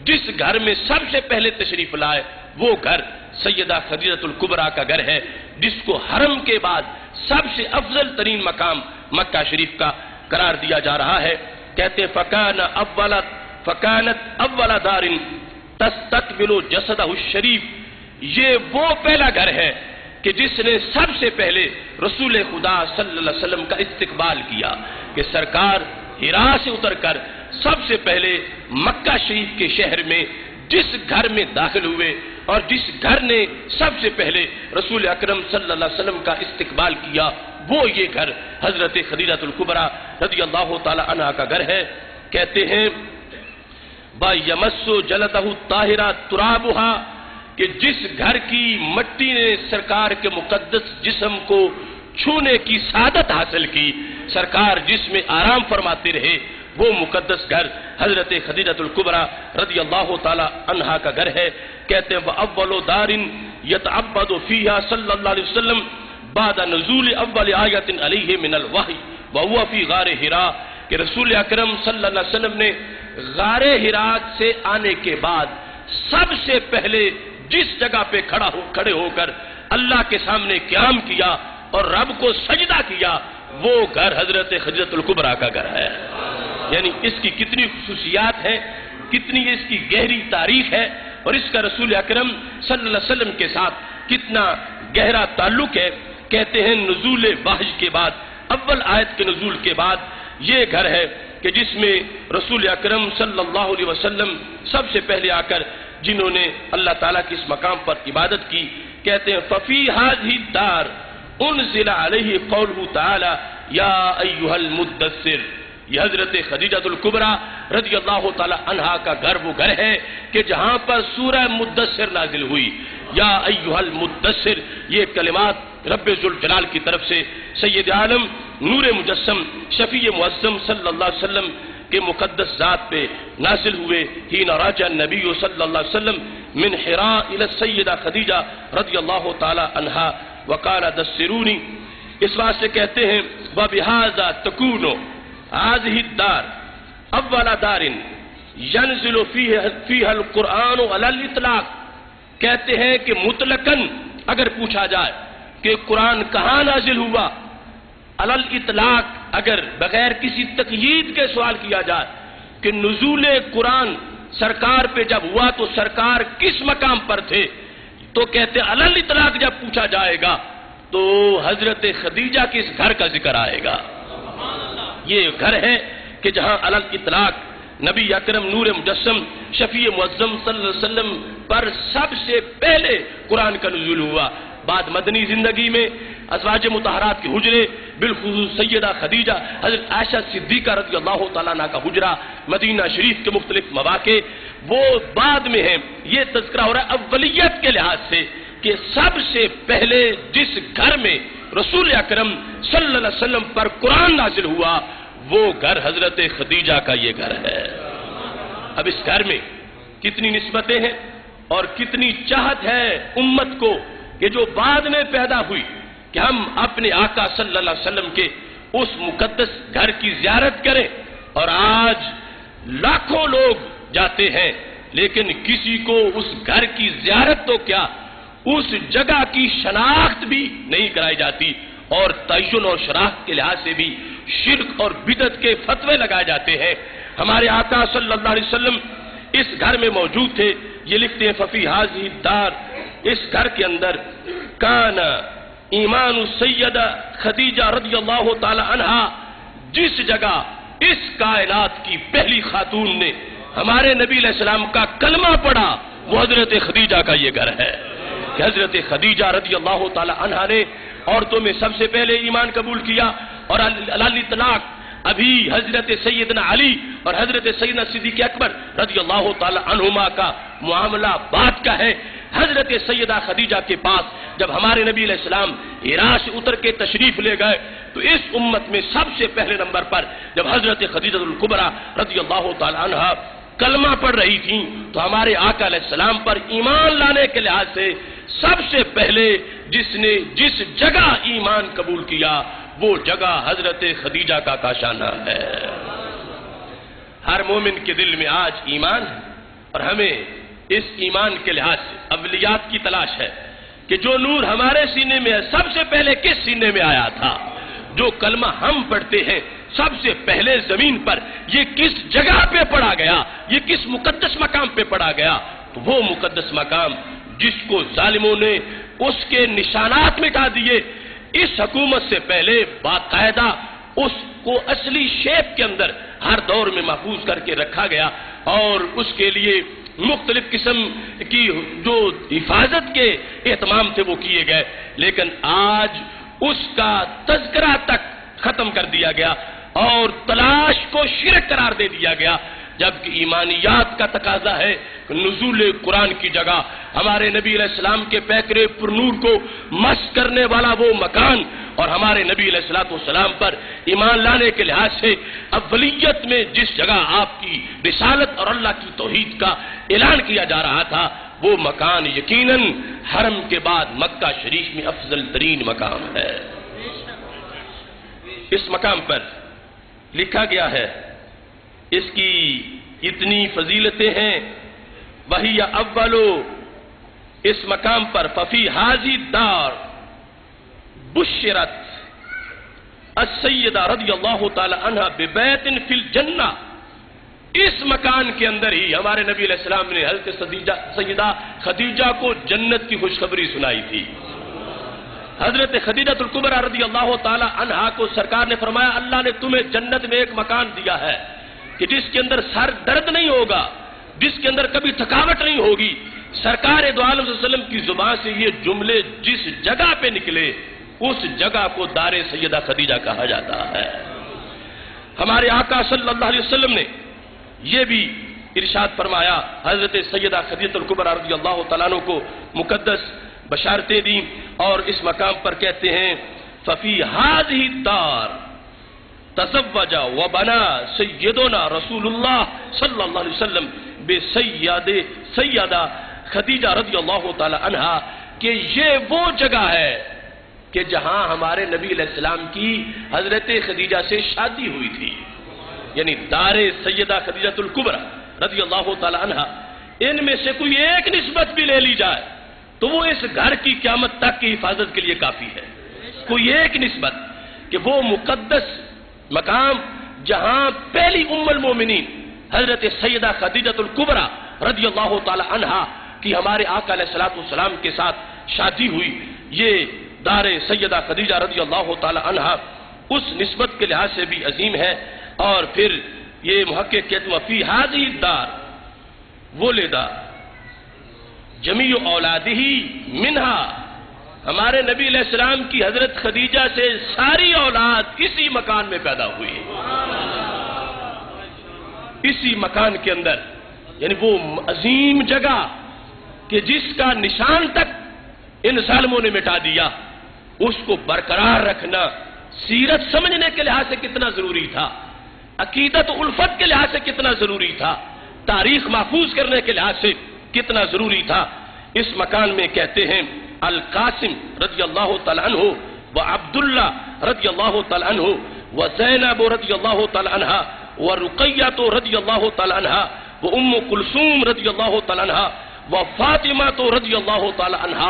جس گھر میں سب سے پہلے تشریف لائے وہ گھر سیدہ خدیجہ الکبریٰ کا گھر ہے، جس کو حرم کے بعد سب سے افضل ترین مقام مکہ شریف کا قرار دیا جا رہا ہے۔ کہتے فکانت اول دار تستقبل جسدہ الشریف، یہ وہ پہلا گھر ہے کہ جس نے سب سے پہلے رسول خدا صلی اللہ علیہ وسلم کا استقبال کیا، کہ سرکار حراء سے اتر کر سب سے پہلے مکہ شریف کے شہر میں جس گھر میں داخل ہوئے اور جس گھر نے سب سے پہلے رسول اکرم صلی اللہ علیہ وسلم کا استقبال کیا وہ یہ گھر حضرت خدیجہ الکبریٰ رضی اللہ تعالی عنہ کا گھر ہے۔ کہتے ہیں با یمس جلدہ الطاہرہ ترابہا، کہ جس گھر کی مٹی نے سرکار کے مقدس جسم کو چھونے کی سعادت حاصل کی، سرکار جس میں آرام فرماتے رہے، وہ مقدس گھر حضرت خدیجہ الکبریٰ رضی اللہ تعالی عنہا کا گھر ہے۔ کہتے ہیں وَأَوَّلُ دَارٍ يَتَعَبَّدُ فِيهَا صلی اللہ علیہ وسلم بعد نزول اول آیت علیہ من الوحی وَهُوَ فِي غار حراء، کہ رسول اکرم صلی اللہ علیہ وسلم نے غار حراء سے آنے کے بعد سب سے پہلے جس جگہ پہ کھڑے ہو کر اللہ کے سامنے قیام کیا اور رب کو سجدہ کیا وہ گھر حضرت خدیجہ الکبریٰ کا گھر ہے۔ یعنی اس کی کتنی خصوصیات ہیں، کتنی اس کی گہری تاریخ ہے، اور اس کا رسول اکرم صلی اللہ علیہ وسلم کے ساتھ کتنا گہرا تعلق ہے۔ کہتے ہیں نزول وحی کے بعد، اول آیت کے نزول کے بعد یہ گھر ہے کہ جس میں رسول اکرم صلی اللہ علیہ وسلم سب سے پہلے آ کر جنہوں نے اللہ تعالیٰ کی اس مقام پر عبادت کی۔ کہتے ہیں ففی هذه الدار انزل علیہ قولہ تعالی یا ایھا المدثر، یہ حضرت خدیجہ الکبریٰ رضی اللہ تعالی عنہا کا گھر وہ گھر ہے کہ جہاں پر سورہ مدثر نازل ہوئی، یا ایھا المدثر، یہ کلمات رب ذوالجلال کی طرف سے سید عالم نور مجسم شفیع معظم صلی اللہ علیہ وسلم کے مقدس ذات پہ نازل ہوئے۔ حین راجع النبی صلی اللہ علیہ وسلم من حراء الى السیدہ خدیجہ رضی اللہ تعالی عنہا وقال دثرونی، اس واسطے کہتے ہیں وبہذا تکون هذه الدار اول دار ينزل فيها القرآن على الاطلاق. کہتے ہیں کہ مطلقاً اگر پوچھا جائے کہ قرآن کہاں نازل ہوا، علی الاطلاق اگر بغیر کسی تقیید کے سوال کیا جائے کہ نزول قرآن سرکار پہ جب ہوا تو سرکار کس مقام پر تھے، تو کہتے ہیں علی الاطلاق جب پوچھا جائے گا تو حضرت خدیجہ کے اس گھر کا ذکر آئے گا. یہ گھر ہے کہ جہاں علی الاطلاق نبی اکرم نور مجسم شفیع معظم صلی اللہ علیہ وسلم پر سب سے پہلے قرآن کا نزول ہوا. بعد مدنی زندگی میں ازواج مطہرات کے حجرے، بالخصوص سیدہ خدیجہ، حضرت عائشہ صدیقہ رضی اللہ تعالیٰ عنہ کا حجرہ، مدینہ شریف کے مختلف مواقع وہ بعد میں ہیں. یہ تذکرہ ہو رہا ہے اولیت کے لحاظ سے کہ سب سے پہلے جس گھر میں رسول اکرم صلی اللہ علیہ وسلم پر قرآن نازل ہوا وہ گھر حضرت خدیجہ کا یہ گھر ہے. اب اس گھر میں کتنی نسبتیں ہیں اور کتنی چاہت ہے امت کو کہ جو بعد میں پیدا ہوئی کہ ہم اپنے آقا صلی اللہ علیہ وسلم کے اس مقدس گھر کی زیارت کریں. اور آج لاکھوں لوگ جاتے ہیں لیکن کسی کو اس گھر کی زیارت تو کیا اس جگہ کی شناخت بھی نہیں کرائی جاتی، اور تعین اور شناخت کے لحاظ سے بھی شرک اور بدعت کے فتوے لگائے جاتے ہیں. ہمارے آقا صلی اللہ علیہ وسلم اس گھر میں موجود تھے. یہ لکھتے ہیں ففی هذه الدار، اس گھر کے اندر کان ایمان السیدہ خدیجہ رضی اللہ تعالی عنہا، جس جگہ اس کائنات کی پہلی خاتون نے ہمارے نبی علیہ السلام کا کلمہ پڑھا وہ حضرت خدیجہ کا یہ گھر ہے کہ حضرت خدیجہ رضی اللہ تعالی عنہا نے عورتوں میں سب سے پہلے ایمان قبول کیا. اور علی الاطلاق ابھی حضرت سیدنا علی اور حضرت سیدنا صدیق اکبر رضی اللہ تعالی عنہما کا معاملہ بات کا ہے. حضرت سیدہ خدیجہ کے پاس جب ہمارے نبی علیہ السلام حرا سے اتر کے تشریف لے گئے تو اس امت میں سب سے پہلے نمبر پر جب حضرت خدیجہ الکبریٰ رضی اللہ تعالی عنہا کلمہ پڑھ رہی تھیں تو ہمارے آقا علیہ السلام پر ایمان لانے کے لحاظ سے سب سے پہلے جس نے جس جگہ ایمان قبول کیا وہ جگہ حضرت خدیجہ کا کاشانہ ہے. ہر مومن کے دل میں آج ایمان ہے اور ہمیں اس ایمان کے لحاظ سے اولیات کی تلاش ہے کہ جو نور ہمارے سینے میں ہے سب سے پہلے کس سینے میں آیا تھا. جو کلمہ ہم پڑھتے ہیں سب سے پہلے زمین پر یہ کس جگہ پہ پڑھا گیا، یہ کس مقدس مقام پہ پڑھا گیا. تو وہ مقدس مقام جس کو ظالموں نے اس کے نشانات مٹا دیے، اس حکومت سے پہلے باقاعدہ اس کو اصلی شیپ کے اندر ہر دور میں محفوظ کر کے رکھا گیا اور اس کے لیے مختلف قسم کی جو حفاظت کے اہتمام تھے وہ کیے گئے. لیکن آج اس کا تذکرہ تک ختم کر دیا گیا اور تلاش کو شرک قرار دے دیا گیا، جبکہ ایمانیات کا تقاضا ہے کہ نزول قرآن کی جگہ ہمارے نبی علیہ السلام کے پیکرے پر نور کو مس کرنے والا وہ مکان اور ہمارے نبی علیہ السلام پر ایمان لانے کے لحاظ سے اولیت میں جس جگہ آپ کی رسالت اور اللہ کی توحید کا اعلان کیا جا رہا تھا وہ مکان یقیناً حرم کے بعد مکہ شریف میں افضل ترین مقام ہے. اس مقام پر لکھا گیا ہے، اس کی اتنی فضیلتیں ہیں. وہی اولو، اس مقام پر ففی هذه الدار بشرت السیدہ رضی اللہ تعالی عنہ ببیت فی الجنہ. اس مکان کے اندر ہی ہمارے نبی علیہ السلام نے حضرت سیدہ خدیجہ کو جنت کی خوشخبری سنائی تھی. حضرت خدیجہ الکبریٰ رضی اللہ تعالی عنہا کو سرکار نے فرمایا اللہ نے تمہیں جنت میں ایک مکان دیا ہے کہ جس کے اندر سر درد نہیں ہوگا، جس کے اندر کبھی تھکاوٹ نہیں ہوگی. سرکار دو عالم صلی اللہ علیہ وسلم کی زبان سے یہ جملے جس جگہ پہ نکلے اس جگہ کو دار سیدہ خدیجہ کہا جاتا ہے. ہمارے آقا صلی اللہ علیہ وسلم نے یہ بھی ارشاد فرمایا، حضرت سیدہ خدیجہ الکبریٰ رضی اللہ تعالیٰ عنہ کو مقدس بشارتیں دیں اور اس مقام پر کہتے ہیں ففی هذه الدار تزوج وبنا سیدنا رسول اللہ صلی اللہ علیہ وسلم سیدہ خدیجہ رضی اللہ تعالی عنہا کہ یہ وہ جگہ ہے کہ جہاں ہمارے نبی علیہ السلام کی حضرت خدیجہ سے شادی ہوئی تھی، یعنی دار سیدہ خدیجہ الکبریٰ رضی اللہ تعالی عنہ، ان میں سے کوئی ایک نسبت بھی لے لی جائے تو وہ اس گھر کی قیامت تک کی حفاظت کے لیے کافی ہے۔ کوئی ایک نسبت کہ وہ مقدس مقام جہاں پہلی ام المومنین حضرت سیدہ خدیجہ الکبریٰ رضی اللہ تعالی عنہ کی ہمارے آقا علیہ السلام کے ساتھ شادی ہوئی، یہ دار سیدہ خدیجہ رضی اللہ تعالی عنہ اس نسبت کے لحاظ سے بھی عظیم ہے۔ اور پھر یہ محقق کہتے ہیں فی ہذہ الدار ولد جمیع اولادہ منہا، ہمارے نبی علیہ السلام کی حضرت خدیجہ سے ساری اولاد اسی مکان میں پیدا ہوئی، اسی مکان کے اندر، یعنی وہ عظیم جگہ کہ جس کا نشان تک ان ظالموں نے مٹا دیا، اس کو برقرار رکھنا سیرت سمجھنے کے لحاظ سے کتنا ضروری تھا، عقیدت و الفت کے لحاظ سے کتنا ضروری تھا، تاریخ محفوظ کرنے کے لحاظ سے کتنا ضروری تھا۔ اس مکان میں کہتے ہیں القاسم رضی اللہ تعالی عنہ و عبداللہ رضی اللہ تعالی عنہ و زینب رضی اللہ تعالی عنہ و رقیہ رضی اللہ تعالی عنہ و ام کلثوم رضی اللہ تعالی عنہ و فاطمہ رضی اللہ تعالی عنہ،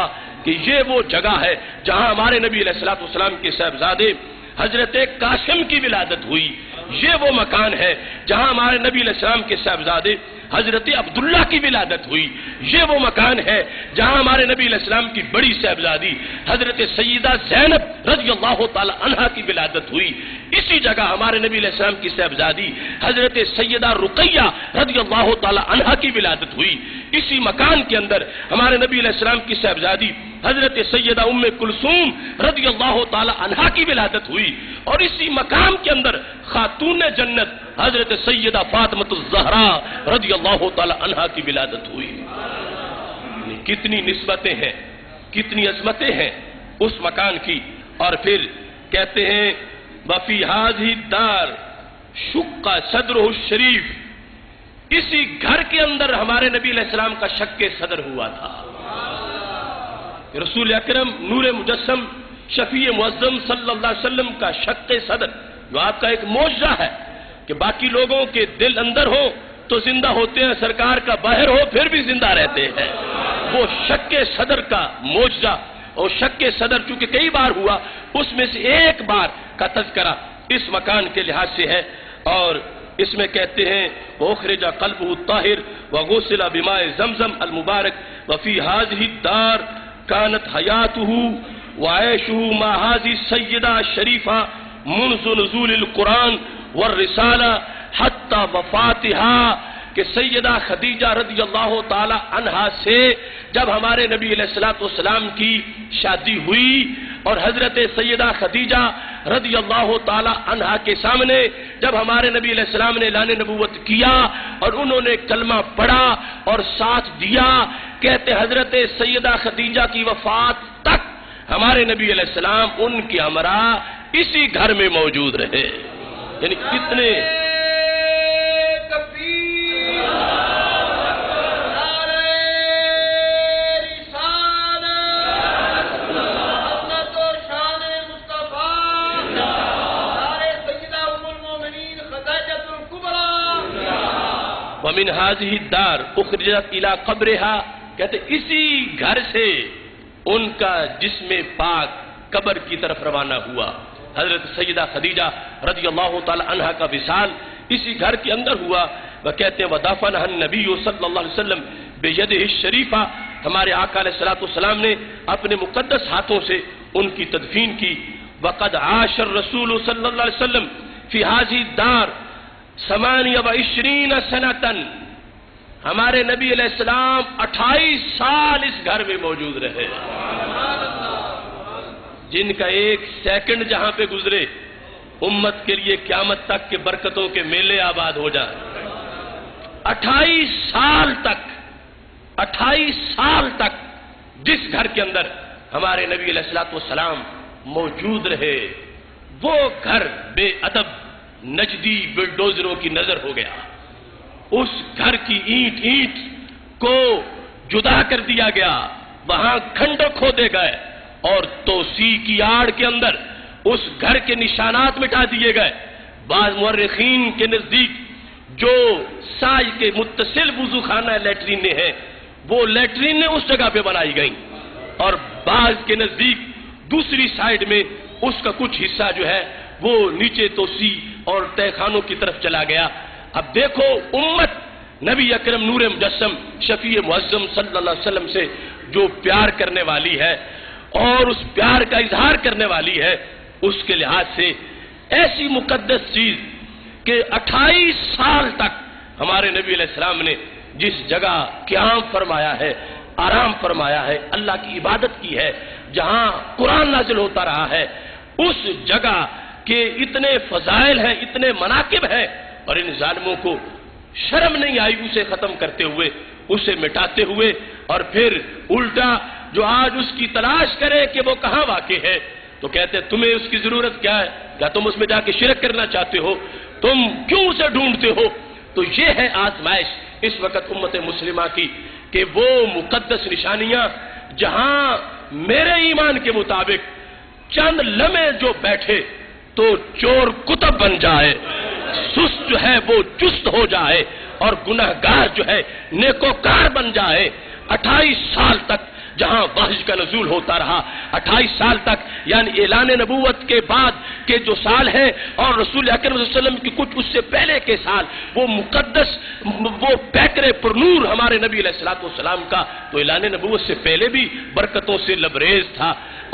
کہ یہ وہ جگہ ہے جہاں ہمارے نبی علیہ السلام کے صاحبزادے حضرت قاسم کی ولادت ہوئی، یہ وہ مکان ہے جہاں ہمارے نبی علیہ السلام کے صاحبزادے حضرت عبداللہ کی ولادت ہوئی، یہ وہ مکان ہے جہاں ہمارے نبی علیہ السلام کی بڑی صاحبزادی حضرت سیدہ زینب رضی اللہ تعالی عنہا کی ولادت ہوئی، اسی جگہ ہمارے نبی علیہ السلام کی صاحبزادی حضرت سیدہ رقیہ رضی اللہ تعالی عنہا کی ولادت ہوئی، اسی مکان کے اندر ہمارے نبی علیہ السلام کی صاحبزادی حضرت سیدہ ام کلثوم رضی اللہ تعالی عنہا کی ولادت ہوئی، اور اسی مقام کے اندر خاتون جنت حضرت سیدہ فاطمہ الزہرا رضی اللہ تعالی عنہا کی ولادت ہوئی۔ کتنی نسبتیں ہیں، کتنی عظمتیں ہیں اس مکان کی۔ اور پھر کہتے ہیں وفی ہذہ الدار شق صدرہ الشریف، اسی گھر کے اندر ہمارے نبی علیہ السلام کا شق صدر ہوا تھا۔ رسول اکرم نور مجسم شفیع معظم صلی اللہ علیہ وسلم کا شق صدر، جو آپ کا ایک معجزہ ہے کہ باقی لوگوں کے دل اندر ہو تو زندہ ہوتے ہیں، سرکار کا باہر ہو پھر بھی زندہ رہتے ہیں، وہ شق صدر کا معجزہ۔ اور شق صدر چونکہ کئی بار ہوا، اس میں سے ایک بار کا تذکرہ اس مکان کے لحاظ سے ہے۔ اور اس میں کہتے ہیں وَأُخْرِجَ قَلْبُهُ الطَّاهِرُ وَغُسِلَ بِمَاءِ زَمْزَمْ الْمُبَارَكِ وَفِي هَذِهِ الدَّارِ كَانَتْ حَيَاتُهُ وَعَيْشُهُ مَعَ هَذِهِ السَّيِّدَةِ الشَّرِيفَةِ منذ نزول القرآن والرسالہ حتی وفاتها، کہ سیدہ خدیجہ رضی اللہ تعالی عنہا سے جب ہمارے نبی علیہ السلام کی شادی ہوئی، اور حضرت سیدہ خدیجہ رضی اللہ تعالی عنہا کے سامنے جب ہمارے نبی علیہ السلام نے اعلان نبوت کیا اور انہوں نے کلمہ پڑھا اور ساتھ دیا، کہتے حضرت سیدہ خدیجہ کی وفات تک ہمارے نبی علیہ السلام ان کے ہمراہ اسی گھر میں موجود رہے۔ یعنی کتنے وَمِنْ هَذِهِ الدَّارِ أُخْرِجَتْ إِلَىٰ قَبْرِهَا، کہتے اسی گھر سے ان کا جسم پاک قبر کی طرف روانہ ہوا۔ حضرت سیدہ خدیجہ رضی اللہ تعالی عنہ کا وصال اسی گھر کے اندر ہوا۔ وہ کہتے ہیں وَدَفَنَهَا النَّبِيُّ صلی اللہ علیہ وسلم بِيَدِهِ الشَّرِيفَةِ، ہمارے آقا علیہ السلام نے اپنے مقدس ہاتھوں سے ان کی تدفین کی۔ وَقَدْ عَاشَ الرَّسُولُ صلی اللہ علیہ وسلم فِي هَذِهِ الدَّارِ 28 سنتاً، ہمارے نبی علیہ السلام 28 سال اس گھر میں موجود رہے، جن کا ایک سیکنڈ جہاں پہ گزرے امت کے لیے قیامت تک کے برکتوں کے میلے آباد ہو جائیں۔ 28 سال تک جس گھر کے اندر ہمارے نبی علیہ السلام موجود رہے، وہ گھر بے ادب نجدی بلڈوزروں کی نظر ہو گیا۔ اس گھر کی اینٹ کو جدا کر دیا گیا، وہاں کھنڈ کھودے گئے، اور توسیع کی آڑ کے اندر اس گھر کے نشانات مٹا دیے گئے۔ بعض مورخین کے نزدیک جو سائے کے متصل وضو خانہ لیٹرینیں ہیں وہ لیٹرینیں اس جگہ پہ بنائی گئیں، اور بعض کے نزدیک دوسری سائیڈ میں اس کا کچھ حصہ جو ہے وہ نیچے توسیع اور تہہ خانوں کی طرف چلا گیا۔ اب دیکھو امت نبی اکرم نور مجسم شفیع معظم صلی اللہ علیہ وسلم سے جو پیار کرنے والی ہے اور اس پیار کا اظہار کرنے والی ہے، اس کے لحاظ سے ایسی مقدس چیز کہ 28 سال تک ہمارے نبی علیہ السلام نے جس جگہ قیام فرمایا ہے، آرام فرمایا ہے، اللہ کی عبادت کی ہے، جہاں قرآن نازل ہوتا رہا ہے، اس جگہ کے اتنے فضائل ہیں، اتنے مناقب ہیں، اور ان ظالموں کو شرم نہیں آئی اسے ختم کرتے ہوئے، اسے مٹاتے ہوئے، اور پھر الٹا جو آج اس کی تلاش کرے کہ وہ کہاں واقع ہے تو کہتے ہیں تمہیں اس کی ضرورت کیا ہے؟ کیا تم اس میں جا کے شرک کرنا چاہتے ہو؟ تم کیوں اسے ڈھونڈتے ہو؟ تو یہ ہے آزمائش اس وقت امت مسلمہ کی کہ وہ مقدس نشانیاں جہاں میرے ایمان کے مطابق چند لمحے جو بیٹھے تو چور کتب بن جائے، سست جو ہے وہ چست ہو جائے، اور گناہگار جو ہے نیکوکار بن جائے۔ 28 سال تک جہاں وحی کا نزول ہوتا رہا، 28 سال تک یعنی اعلان نبوت کے بعد کے جو سال ہیں اور رسول اکرم صلی اللہ علیہ وسلم کی کچھ اس سے پہلے کے سال، وہ مقدس، وہ پیکر پر نور ہمارے نبی علیہ السلام کا تو اعلان نبوت سے پہلے بھی برکتوں سے لبریز تھا،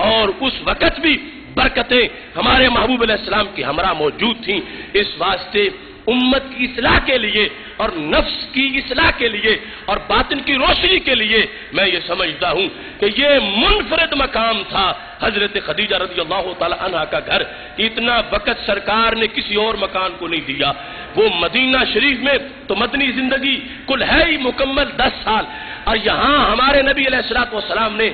اور اس وقت بھی برکتیں ہمارے محبوب علیہ السلام کی ہمراہ موجود تھیں۔ اس واسطے امت کی اصلاح کے لیے اور نفس کی اصلاح کے لیے اور باطن کی روشنی کے لیے میں یہ سمجھتا ہوں کہ یہ منفرد مقام تھا حضرت خدیجہ رضی اللہ تعالی عنہ کا گھر، اتنا وقت سرکار نے کسی اور مکان کو نہیں دیا۔ وہ مدینہ شریف میں تو مدنی زندگی کل ہے ہی مکمل 10 سال، اور یہاں ہمارے نبی علیہ السلام نے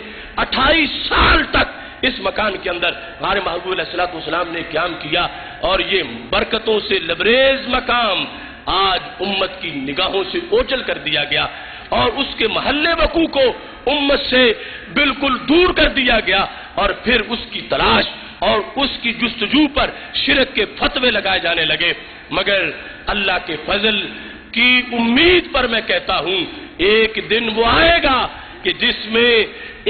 28 سال تک اس مکان کے اندر ہمارے محبوب علیہ السلام نے قیام کیا، اور یہ برکتوں سے لبریز مقام آج امت کی نگاہوں سے اوجھل کر دیا گیا، اور اس کے محل وقوع کو امت سے بالکل دور کر دیا گیا، اور پھر اس کی تلاش اور اس کی جستجو پر شرک کے فتوے لگائے جانے لگے۔ مگر اللہ کے فضل کی امید پر میں کہتا ہوں ایک دن وہ آئے گا کہ جس میں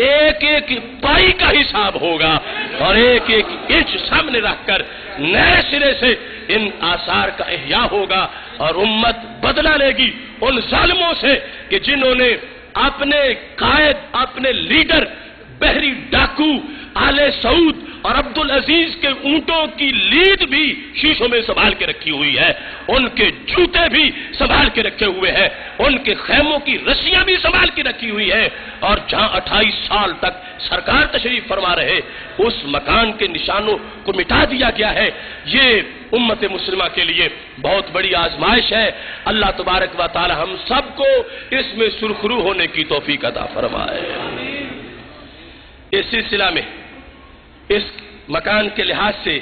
ایک ایک پائی کا حساب ہوگا، اور ایک ایک انچ سامنے رکھ کر نئے سرے سے ان آثار کا احیاء ہوگا، اور امت بدلہ لے گی ان ظالموں سے کہ جنہوں نے اپنے قائد، اپنے لیڈر بحری ڈاکو آل سعود اور عبدالعزیز کے اونٹوں کی لید بھی شیشوں میں سنبھال کے رکھی ہوئی ہے، ان کے جوتے بھی سنبھال کے رکھے ہوئے ہیں، ان کے خیموں کی رسیاں بھی سنبھال کے رکھی ہوئی ہیں، اور جہاں 28 سال تک سرکار تشریف فرما رہے اس مکان کے نشانوں کو مٹا دیا گیا ہے۔ یہ امت مسلمہ کے لیے بہت بڑی آزمائش ہے۔ اللہ تبارک و تعالی ہم سب کو اس میں سرخرو ہونے کی توفیق عطا فرمائے۔ اس سلسلہ میں اس مکان کے لحاظ سے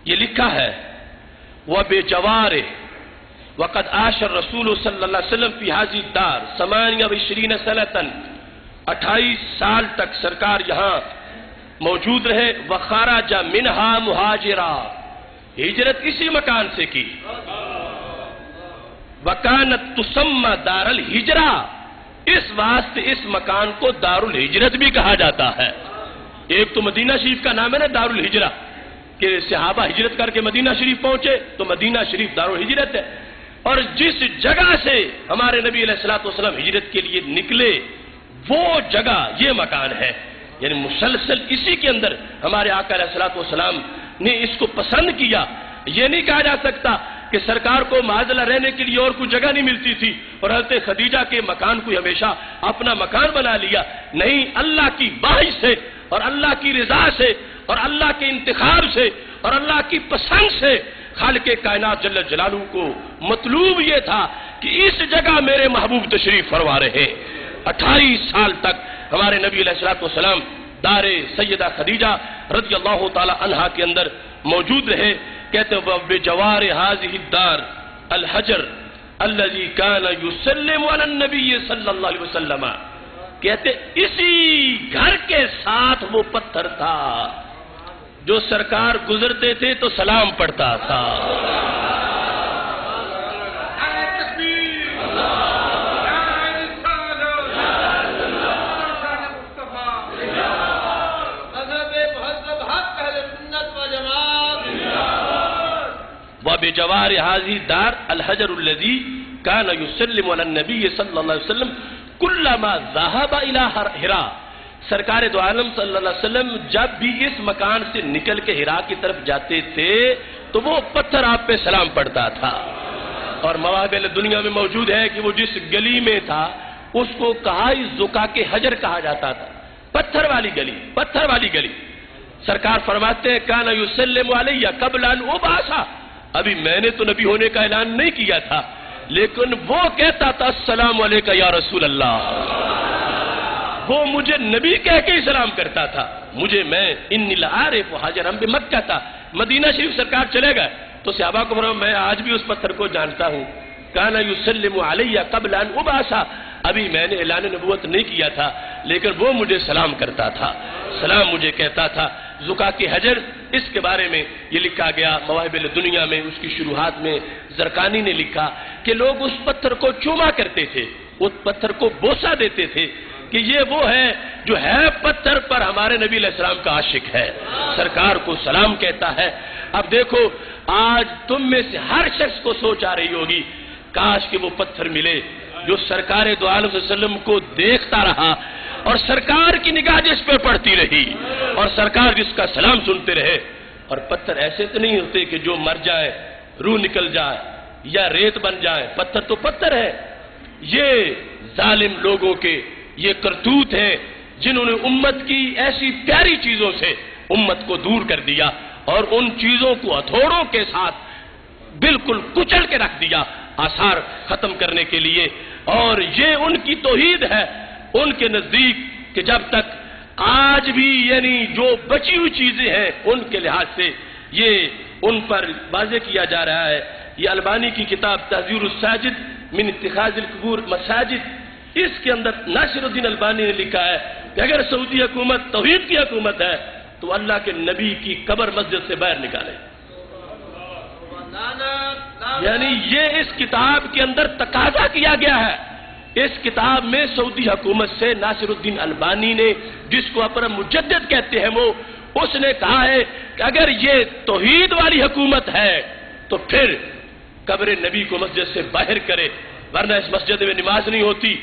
یہ لکھا ہے وَبِجَوَارِهِ وَقَدْ عَاشَ الرَّسُولُ صلی اللہ علیہ وسلم فِي هَذِهِ الدَّارِ 28 سَنَةً، 28 سال تک سرکار یہاں موجود رہے۔ وَخَرَجَ مِنْهَا مُهَاجِرًا، ہجرت اسی مکان سے کی۔ وَكَانَتْ تُسَمَّى دَارَ الْحِجْرَةِ، اس واسطے اس مکان کو دار الہجرت بھی کہا جاتا ہے۔ ایک تو مدینہ شریف کا نام ہے نا دار الہجرہ، کہ صحابہ ہجرت کر کے مدینہ شریف پہنچے تو مدینہ شریف دار الہجرت ہے، اور جس جگہ سے ہمارے نبی علیہ السلام ہجرت کے لیے نکلے وہ جگہ یہ مکان ہے، یعنی مسلسل اسی کے اندر ہمارے آقا علیہ السلام نے اس کو پسند کیا۔ یہ نہیں کہا جا سکتا کہ سرکار کو معاذ اللہ رہنے کے لیے اور کوئی جگہ نہیں ملتی تھی اور حضرت خدیجہ کے مکان کو ہمیشہ اپنا مکان بنا لیا، نہیں، اللہ کی باعث سے اور اللہ کی رضا سے اور اللہ کے انتخاب سے اور اللہ کی پسند سے خالق کائنات جل جلالہ کو مطلوب یہ تھا کہ اس جگہ میرے محبوب تشریف فرما رہے۔ 28 سال تک ہمارے نبی علیہ السلام دار سیدہ خدیجہ رضی اللہ تعالی عنہا کے اندر موجود رہے۔ کہتے ہیں بجوار هذه الدار الحجر الذي كان يسلم على النبي صلی اللہ علیہ وسلم، کہتے اسی گھر کے ساتھ وہ پتھر تھا جو سرکار گزرتے تھے تو سلام پڑھتا تھا. وبجوار هذه الدار الحجر الذي كان يسلم على النبي صلی اللہ علیہ وسلم كلما ذهب الى حراء. سرکار دو عالم صلی اللہ علیہ وسلم جب بھی اس مکان سے نکل کے حراء کی طرف جاتے تھے تو وہ پتھر آپ پہ سلام پڑھتا تھا. اور مواقع دنیا میں موجود ہے کہ وہ جس گلی میں تھا اس کو کہا زکا کے حجر کہا جاتا تھا، پتھر والی گلی، پتھر والی گلی. سرکار فرماتے ہیں کان یسلم علیہ قبل ان ابعث، ابھی میں نے تو نبی ہونے کا اعلان نہیں کیا تھا لیکن وہ کہتا تھا السلام علیکہ یا رسول اللہ. وہ مجھے نبی کہہ کے ہی سلام کرتا تھا. میں انی لعارف حجرا بمکہ تھا، مدینہ شریف سرکار چلے گئے تو صحابہ کو فرمایا میں آج بھی اس پتھر کو جانتا ہوں. کان یسلم علیہ قبل ان ابعث، ابھی میں نے اعلان نبوت نہیں کیا تھا لیکن وہ مجھے سلام کرتا تھا، سلام مجھے کہتا تھا. زکا کی حجر، اس کے بارے میں یہ لکھا گیا مواہب الدنیا میں، اس کی شروحات میں زرقانی نے لکھا کہ لوگ اس پتھر کو چوما کرتے تھے، اس پتھر کو بوسہ دیتے تھے کہ یہ وہ ہے جو ہے پتھر پر ہمارے نبی علیہ السلام کا عاشق ہے، سرکار کو سلام کہتا ہے. اب دیکھو آج تم میں سے ہر شخص کو سوچ آ رہی ہوگی کاش کہ وہ پتھر ملے جو سرکار دو عالم صلی اللہ علیہ وسلم کو دیکھتا رہا اور سرکار کی نگاہ جس پہ پڑتی رہی اور سرکار جس کا سلام سنتے رہے. اور پتھر ایسے تو نہیں ہوتے کہ جو مر جائے روح نکل جائے یا ریت بن جائے، پتھر تو پتھر ہے. یہ ظالم لوگوں کے یہ کرتوت ہیں جنہوں نے امت کی ایسی پیاری چیزوں سے امت کو دور کر دیا اور ان چیزوں کو ہتھوڑوں کے ساتھ بالکل کچل کے رکھ دیا آثار ختم کرنے کے لیے. اور یہ ان کی توحید ہے ان کے نزدیک کہ جب تک آج بھی یعنی جو بچی ہوئی چیزیں ہیں ان کے لحاظ سے یہ ان پر واضح کیا جا رہا ہے. یہ البانی کی کتاب تحذیر الساجد من اتخاذ القبور مساجد، اس کے اندر ناصر الدین البانی نے لکھا ہے کہ اگر سعودی حکومت توحید کی حکومت ہے تو اللہ کے نبی کی قبر مسجد سے باہر نکالے. یعنی یہ اس کتاب کے اندر تقاضا کیا گیا ہے. اس کتاب میں سعودی حکومت سے ناصر الدین البانی نے، جس کو اپنا مجدد کہتے ہیں، وہ اس نے کہا ہے کہ اگر یہ توحید والی حکومت ہے تو پھر قبر نبی کو مسجد سے باہر کرے، ورنہ اس مسجد میں نماز نہیں ہوتی.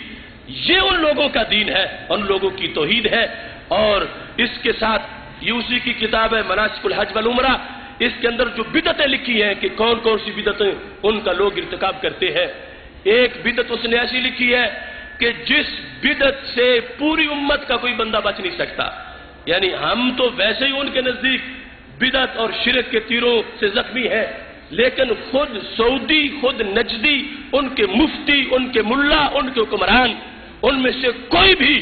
یہ ان لوگوں کا دین ہے، ان لوگوں کی توحید ہے. اور اس کے ساتھ یہ اسی کی کتاب ہے مناسک الحج والعمرہ، اس کے اندر جو بدعتیں لکھی ہیں کہ کون کون سی بدعتیں ان کا لوگ ارتکاب کرتے ہیں. ایک بدعت اس نے ایسی لکھی ہے کہ جس بدعت سے پوری امت کا کوئی بندہ بچ نہیں سکتا. یعنی ہم تو ویسے ہی ان کے نزدیک بدعت اور شرک کے تیروں سے زخمی ہے، لیکن خود سعودی، خود نجدی، ان کے مفتی، ان کے ملا، ان کے حکمران، ان میں سے کوئی بھی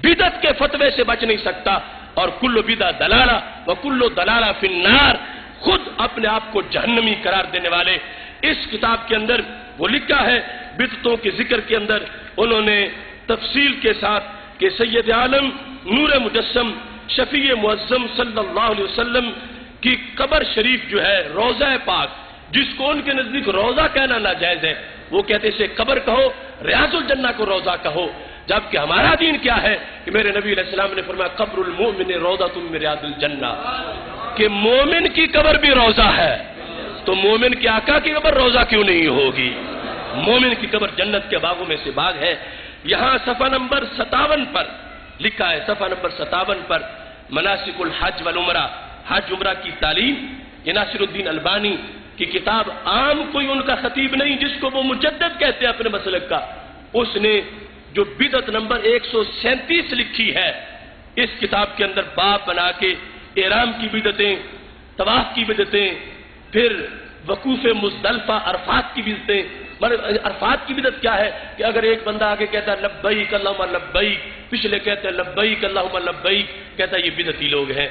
بدعت کے فتوے سے بچ نہیں سکتا. اور کل بدعت دلالہ وکل دلالہ فی النار، خود اپنے آپ کو جہنمی قرار دینے والے. اس کتاب کے اندر وہ لکھا ہے بدعتوں کے ذکر کے اندر انہوں نے تفصیل کے ساتھ کہ سید عالم نور مجسم شفیع معظم صلی اللہ علیہ وسلم کی قبر شریف جو ہے روضہ پاک، جس کو ان کے نزدیک روضہ کہنا ناجائز ہے، وہ کہتے اسے قبر کہو، ریاض الجنہ کو روضہ کہو. جبکہ ہمارا دین کیا ہے کہ میرے نبی علیہ السلام نے فرمایا قبر المؤمن روضۃ من ریاض الجنہ، کہ مومن کی قبر بھی روضہ ہے. تو مومن کے آقا کی قبر روضہ کیوں نہیں ہوگی؟ مومن کی قبر جنت کے باغوں میں سے باغ ہے. یہاں صفحہ نمبر 57 پر لکھا ہے، صفحہ نمبر 57 پر مناسک الحج والعمرہ، حج عمرہ کی تعلیم. یہ ناصر الدین البانی کی کتاب، عام کوئی ان کا خطیب نہیں جس کو وہ مجدد کہتے ہیں اپنے مسلک کا، اس نے جو بدعت نمبر 137 لکھی ہے اس کتاب کے اندر باب بنا کے احرام کی بدعتیں، طواف کی بدعتیں، پھر وقوف مزدلفہ عرفات کی بدعتیں. عرفات کی بدعت کیا ہے کہ اگر ایک بندہ آگے کہتا ہے لبیک اللہم لبیک، پچھلے کہتے ہیں لبیک اللہم لبیک، کہتا ہے یہ بدعتی لوگ ہیں.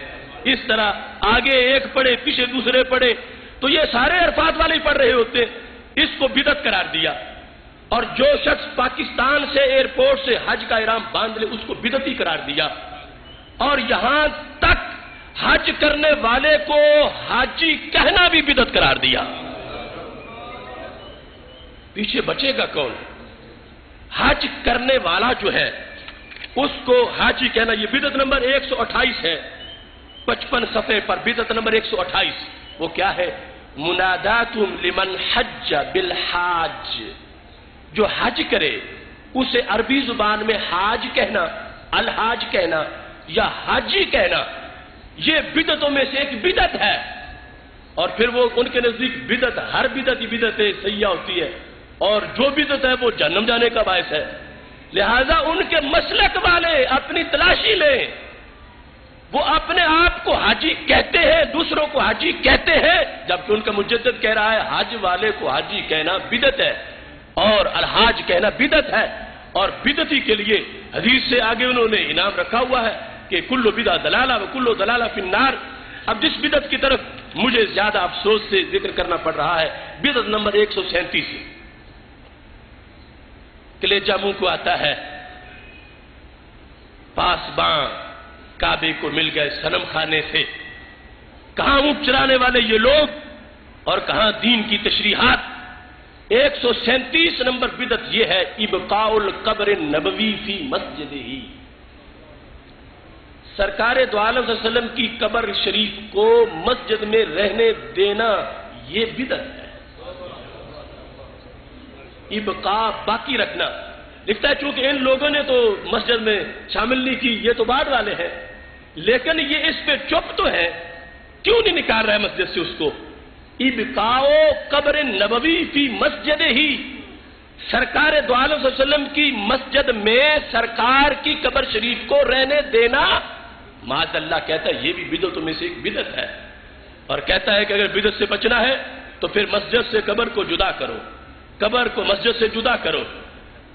اس طرح آگے ایک پڑھے پیچھے دوسرے پڑھے تو یہ سارے عرفات والے پڑھ رہے ہوتے، اس کو بدعت قرار دیا. اور جو شخص پاکستان سے ایئرپورٹ سے حج کا احرام باندھ لے اس کو بدعتی قرار دیا، اور یہاں تک حج کرنے والے کو حاجی کہنا بھی بدعت قرار دیا۔ پیچھے بچے گا کون؟ حج کرنے والا جو ہے اس کو حاجی کہنا۔ یہ بدعت نمبر 128 ہے، 55 صفحے پر بدعت نمبر 128۔ وہ کیا ہے؟ مناداتم لمن حج بالحاج، جو حج کرے اسے عربی زبان میں حاج کہنا، الحاج کہنا یا حاجی کہنا، یہ بدعتوں میں سے ایک بدعت ہے۔ اور پھر وہ ان کے نزدیک بدعت، ہر بدعت ہی بدعت سیاح ہوتی ہے، اور جو بدعت ہے وہ جہنم جانے کا باعث ہے۔ لہذا ان کے مسلک والے اپنی تلاشی لیں، وہ اپنے آپ کو حاجی کہتے ہیں، دوسروں کو حاجی کہتے ہیں، جبکہ ان کا مجدد کہہ رہا ہے حج والے کو حاجی کہنا بدعت ہے اور الحاج کہنا بدعت ہے۔ اور بدعتی کے لیے حدیث سے آگے انہوں نے انعام رکھا ہوا ہے کہ کل بدعہ دلالہ و کل دلالہ فی النار۔ اب جس بدعت کی طرف مجھے زیادہ افسوس سے ذکر کرنا پڑ رہا ہے، بدعت نمبر 137، کلیجہ منہ کو آتا ہے، پاسباں کعبے کو مل گئے صنم خانے سے۔ کہاں اونٹ چرانے والے یہ لوگ اور کہاں دین کی تشریحات۔ 137 نمبر بدعت یہ ہے، ابقاء القبر النبوی فی مسجد ہی، سرکار دو عالم صلی اللہ علیہ وسلم کی قبر شریف کو مسجد میں رہنے دینا، یہ بدعت ہے۔ ابقاء باقی رکھنا، لکھتا ہے چونکہ ان لوگوں نے تو مسجد میں شامل نہیں کی، یہ تو بعد والے ہیں، لیکن یہ اس پہ چپ تو ہے، کیوں نہیں نکال رہا ہے مسجد سے اس کو؟ ابقاء قبر نبوی فی مسجد ہی، سرکار دو عالم صلی اللہ علیہ وسلم کی مسجد میں سرکار کی قبر شریف کو رہنے دینا، معاذ اللہ کہتا ہے یہ بھی بدعتوں میں سے ایک بدعت ہے، اور کہتا ہے کہ اگر بدعت سے بچنا ہے تو پھر مسجد سے قبر کو جدا کرو، قبر کو مسجد سے جدا کرو۔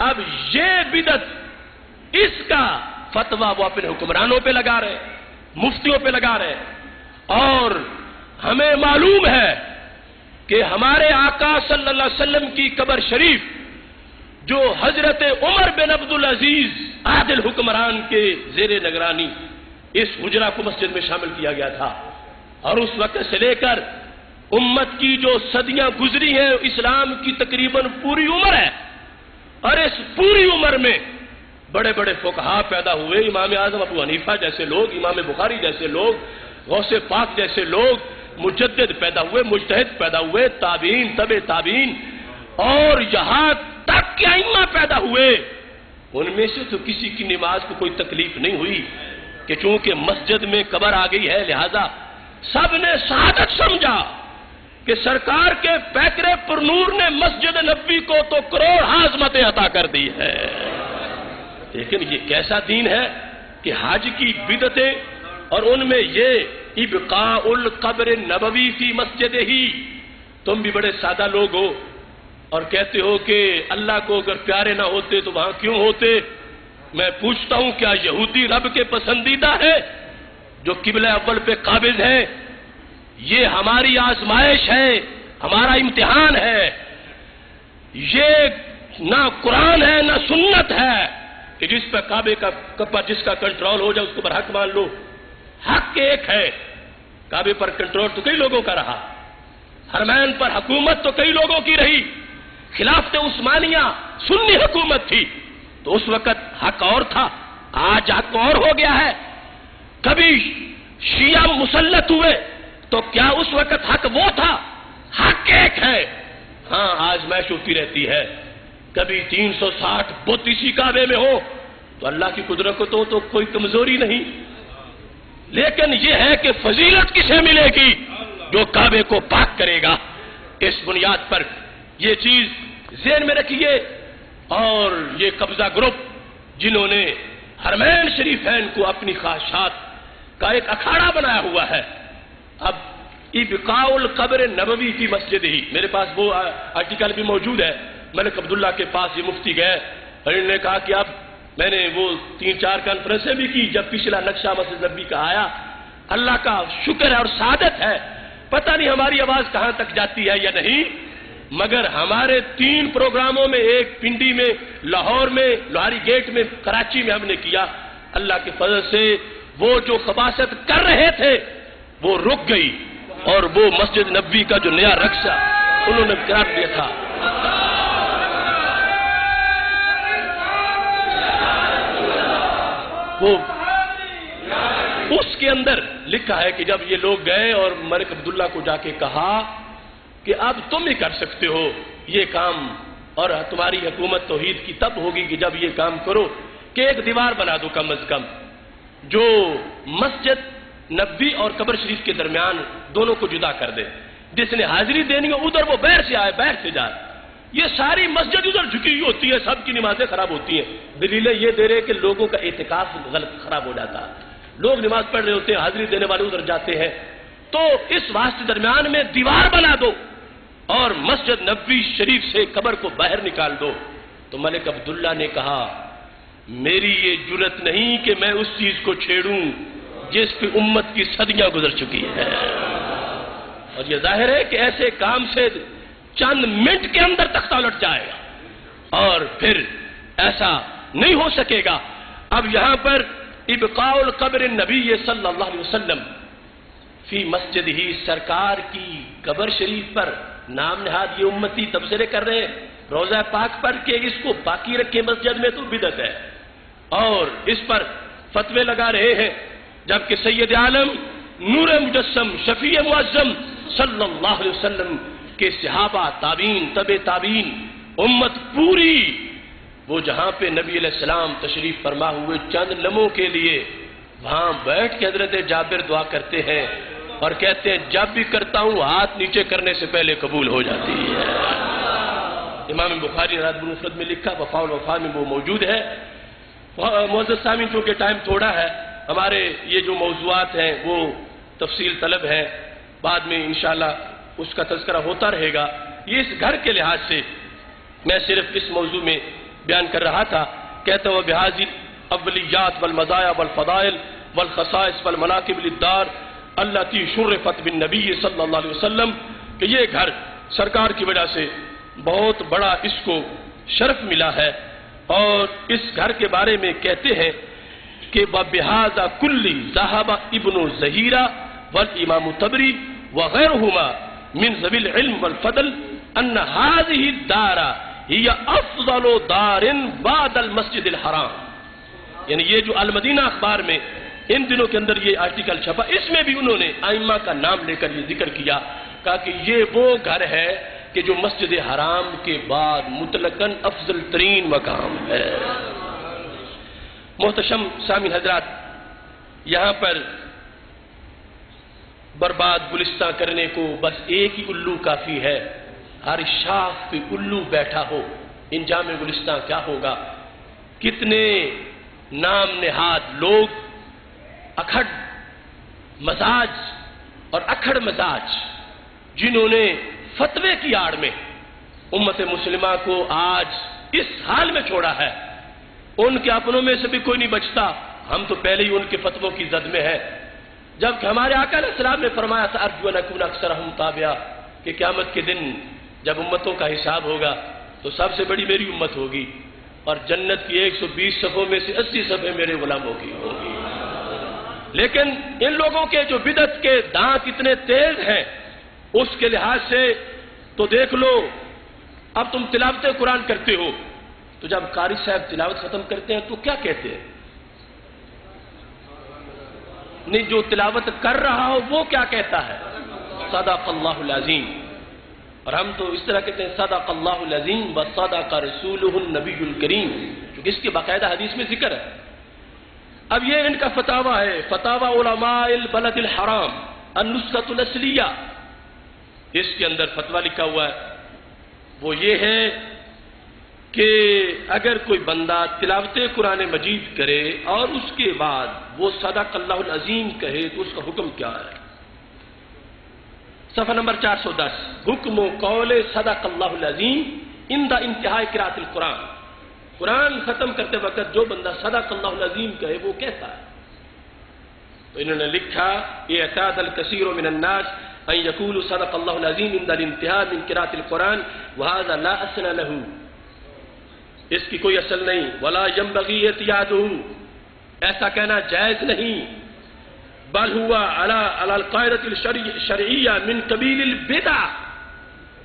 اب یہ بدعت، اس کا فتویٰ وہ اپنے حکمرانوں پہ لگا رہے، مفتیوں پہ لگا رہے، اور ہمیں معلوم ہے کہ ہمارے آقا صلی اللہ علیہ وسلم کی قبر شریف جو حضرت عمر بن عبدالعزیز عادل حکمران کے زیر نگرانی اس حجرہ کو مسجد میں شامل کیا گیا تھا، اور اس وقت سے لے کر امت کی جو صدیاں گزری ہیں، اسلام کی تقریباً پوری عمر ہے، اور اس پوری عمر میں بڑے بڑے فقہا پیدا ہوئے، امام اعظم ابو حنیفہ جیسے لوگ، امام بخاری جیسے لوگ، غوث پاک جیسے لوگ، مجدد پیدا ہوئے، مجتہد پیدا ہوئے، تابعین، تبع تابعین، اور یہاں تک کہ ائمہ پیدا ہوئے۔ ان میں سے تو کسی کی نماز کو کوئی تکلیف نہیں ہوئی کہ چونکہ مسجد میں قبر آ گئی ہے لہذا سب نے سعادت سمجھا کہ سرکار کے پیکرے پر نور نے مسجد نبوی کو تو کروڑ عظمتیں عطا کر دی ہے۔ لیکن یہ کیسا دین ہے کہ حج کی بدعتیں، اور ان میں یہ ابقاء القبر نبوی فی مسجد ہی۔ تم بھی بڑے سادہ لوگ ہو اور کہتے ہو کہ اللہ کو اگر پیارے نہ ہوتے تو وہاں کیوں ہوتے؟ میں پوچھتا ہوں کیا یہودی رب کے پسندیدہ ہے جو قبلہ اول پہ قابض ہے؟ یہ ہماری آزمائش ہے، ہمارا امتحان ہے۔ یہ نہ قرآن ہے نہ سنت ہے کہ جس پہ کعبے کا جس کا کنٹرول ہو جائے اس کو پر حق مان لو۔ حق ایک ہے، کعبے پر کنٹرول تو کئی لوگوں کا رہا، حرمین پر حکومت تو کئی لوگوں کی رہی، خلافت عثمانیہ سنی حکومت تھی تو اس وقت حق اور تھا، آج حق اور ہو گیا ہے۔ کبھی شیعہ مسلط ہوئے تو کیا اس وقت حق وہ تھا؟ حق ایک ہے، ہاں آزمائش ہوتی رہتی ہے۔ کبھی 360 بت اسی کعبے میں ہو تو اللہ کی قدرت کو تو کوئی کمزوری نہیں، لیکن یہ ہے کہ فضیلت کسے ملے گی؟ جو کعبے کو پاک کرے گا۔ اس بنیاد پر یہ چیز ذہن میں رکھیے، اور یہ قبضہ گروپ جنہوں نے حرمین شریفین کو اپنی خواہشات کا ایک اکھاڑا بنایا ہوا ہے۔ اب ابقاء القبر نبوی کی مسجد ہی، میرے پاس وہ آرٹیکل بھی موجود ہے، ملک عبداللہ کے پاس یہ مفتی گئے اور انہوں نے کہا کہ اب میں نے وہ 3-4 کانفرنسیں بھی کی جب پچھلا نقشہ مسجد نبوی کا آیا، اللہ کا شکر ہے اور سعادت ہے، پتہ نہیں ہماری آواز کہاں تک جاتی ہے یا نہیں، مگر ہمارے 3 پروگراموں میں، ایک پنڈی میں، لاہور میں، لوہاری گیٹ میں، کراچی میں ہم نے کیا، اللہ کے فضل سے وہ جو خباثت کر رہے تھے وہ رک گئی، اور وہ مسجد نبوی کا جو نیا رقصہ انہوں نے قرار دیا تھا، وہ اس کے اندر لکھا ہے کہ جب یہ لوگ گئے اور ملک عبداللہ کو جا کے کہا کہ اب تم ہی کر سکتے ہو یہ کام، اور تمہاری حکومت توحید کی تب ہوگی کہ جب یہ کام کرو کہ ایک دیوار بنا دو کم از کم جو مسجد نبوی اور قبر شریف کے درمیان دونوں کو جدا کر دے، جس نے حاضری دینی ہے ادھر وہ باہر سے آئے، باہر سے جائے۔ یہ ساری مسجد ادھر جھکی ہوئی ہوتی ہے، سب کی نمازیں خراب ہوتی ہیں، دلیلیں یہ دے رہے کہ لوگوں کا اعتکاف غلط خراب ہو جاتا ہے، لوگ نماز پڑھ رہے ہوتے ہیں، حاضری دینے والے ادھر جاتے ہیں، تو اس واسطے درمیان میں دیوار بنا دو اور مسجد نبوی شریف سے قبر کو باہر نکال دو۔ تو ملک عبداللہ نے کہا میری یہ جرت نہیں کہ میں اس چیز کو چھیڑوں جس پہ امت کی صدیاں گزر چکی ہے، اور یہ ظاہر ہے کہ ایسے کام سے چند منٹ کے اندر تختہ الٹ جائے گا اور پھر ایسا نہیں ہو سکے گا۔ اب یہاں پر ابقاء القبر النبی صلی اللہ علیہ وسلم فی مسجد ہی، سرکار کی قبر شریف پر نام نہاد یہ امتی تبصرے کر رہے ہیں روضہ پاک پر کہ اس کو باقی رکھے مسجد میں تو بدعت ہے، اور اس پر فتوے لگا رہے ہیں، جبکہ سید عالم نور مجسم شفیع معظم صلی اللہ علیہ وسلم کے صحابہ، تابعین، تبع تابعین، امت پوری وہ جہاں پہ نبی علیہ السلام تشریف فرما ہوئے چند لمحوں کے لیے وہاں بیٹھ کے حضرت جابر دعا کرتے ہیں اور کہتے ہیں جب بھی کرتا ہوں ہاتھ نیچے کرنے سے پہلے قبول ہو جاتی ہے۔ امام بخاری نے رات المفرد میں لکھا، وفاء الوفا میں وہ موجود ہے۔ معزز سامعین، چونکہ ٹائم تھوڑا ہے، ہمارے یہ جو موضوعات ہیں وہ تفصیل طلب ہیں، بعد میں انشاءاللہ اس کا تذکرہ ہوتا رہے گا۔ یہ اس گھر کے لحاظ سے میں صرف اس موضوع میں بیان کر رہا تھا، کہتا ہوں بہذی اولیات والمزایا والفضائل والخصائص والمناقب للدار التي شرفت بالنبی صلی اللہ علیہ وسلم، کہ یہ گھر سرکار کی وجہ سے بہت بڑا اس کو شرف ملا ہے، اور اس گھر کے بارے میں کہتے ہیں کہ وَبِهَذَا كُلِّ ذَهَبَ ابن زہیرہ والامام طبری وغیرہما من ذوی العلم والفضل ان هذه الدار هي افضل دار بعد المسجد الحرام۔ یعنی یہ جو المدینہ اخبار میں ان دنوں کے اندر یہ آرٹیکل چھپا، اس میں بھی انہوں نے ائمہ کا نام لے کر یہ ذکر کیا، کہا کہ یہ وہ گھر ہے کہ جو مسجد حرام کے بعد مطلقاً افضل ترین مقام ہے۔ محتشم سامعین حضرات، یہاں پر برباد گلستہ کرنے کو بس ایک ہی الو کافی ہے، ہر شاخ پہ الو بیٹھا ہو، انجام گلستہ کیا ہوگا؟ کتنے نام نہاد لوگ اکھڑ مزاج اور اکھڑ مزاج جنہوں نے فتوے کی آڑ میں امت مسلمہ کو آج اس حال میں چھوڑا ہے، ان کے اپنوں میں سے بھی کوئی نہیں بچتا، ہم تو پہلے ہی ان کے فتووں کی زد میں ہیں، جبکہ ہمارے آقا علیہ السلام نے فرمایا تھا ارجو ان اکون اکثرہم تابعا، کہ قیامت کے دن جب امتوں کا حساب ہوگا تو سب سے بڑی میری امت ہوگی، اور جنت کی 120 صفوں میں سے 80 صفیں میرے غلاموں کی ہوگی۔ لیکن ان لوگوں کے جو بدعت کے دانت اتنے تیز ہیں، اس کے لحاظ سے تو دیکھ لو، اب تم تلاوت قرآن کرتے ہو تو جب قاری صاحب تلاوت ختم کرتے ہیں تو کیا کہتے ہیں؟ نہیں، جو تلاوت کر رہا ہو وہ کیا کہتا ہے؟ صدق اللہ العظیم، اور ہم تو اس طرح کہتے ہیں صدق اللہ العظیم و صدق رسولہ النبی الکریم، کیونکہ اس کی باقاعدہ حدیث میں ذکر ہے۔ اب یہ ان کا فتاوی ہے، فتاوی علماء البلد الحرام النسخۃ الاصلیہ، اس کے اندر فتویٰ لکھا ہوا ہے، وہ یہ ہے کہ اگر کوئی بندہ تلاوت قرآن مجید کرے اور اس کے بعد وہ صدق اللہ العظیم کہے تو اس کا حکم کیا ہے؟ صفحہ نمبر 410، حکم و قول صدق اللہ العظیم عند انتہاء قراءۃ القرآن، قرآن ختم کرتے وقت جو بندہ صدق اللہ العظیم کہے وہ کہتا ہے؟ تو انہوں نے لکھا اعتاد الکثیر من الناس ان یقولوا صدق اللہ العظیم عند الانتہاء من قراءۃ القرآن وهذا لا اصل له، اس کی کوئی اصل نہیں، ولا ينبغي اعتیادہ، ایسا کہنا جائز نہیں، بل هو على القاعدۃ الشرعیہ من قبیل البدع،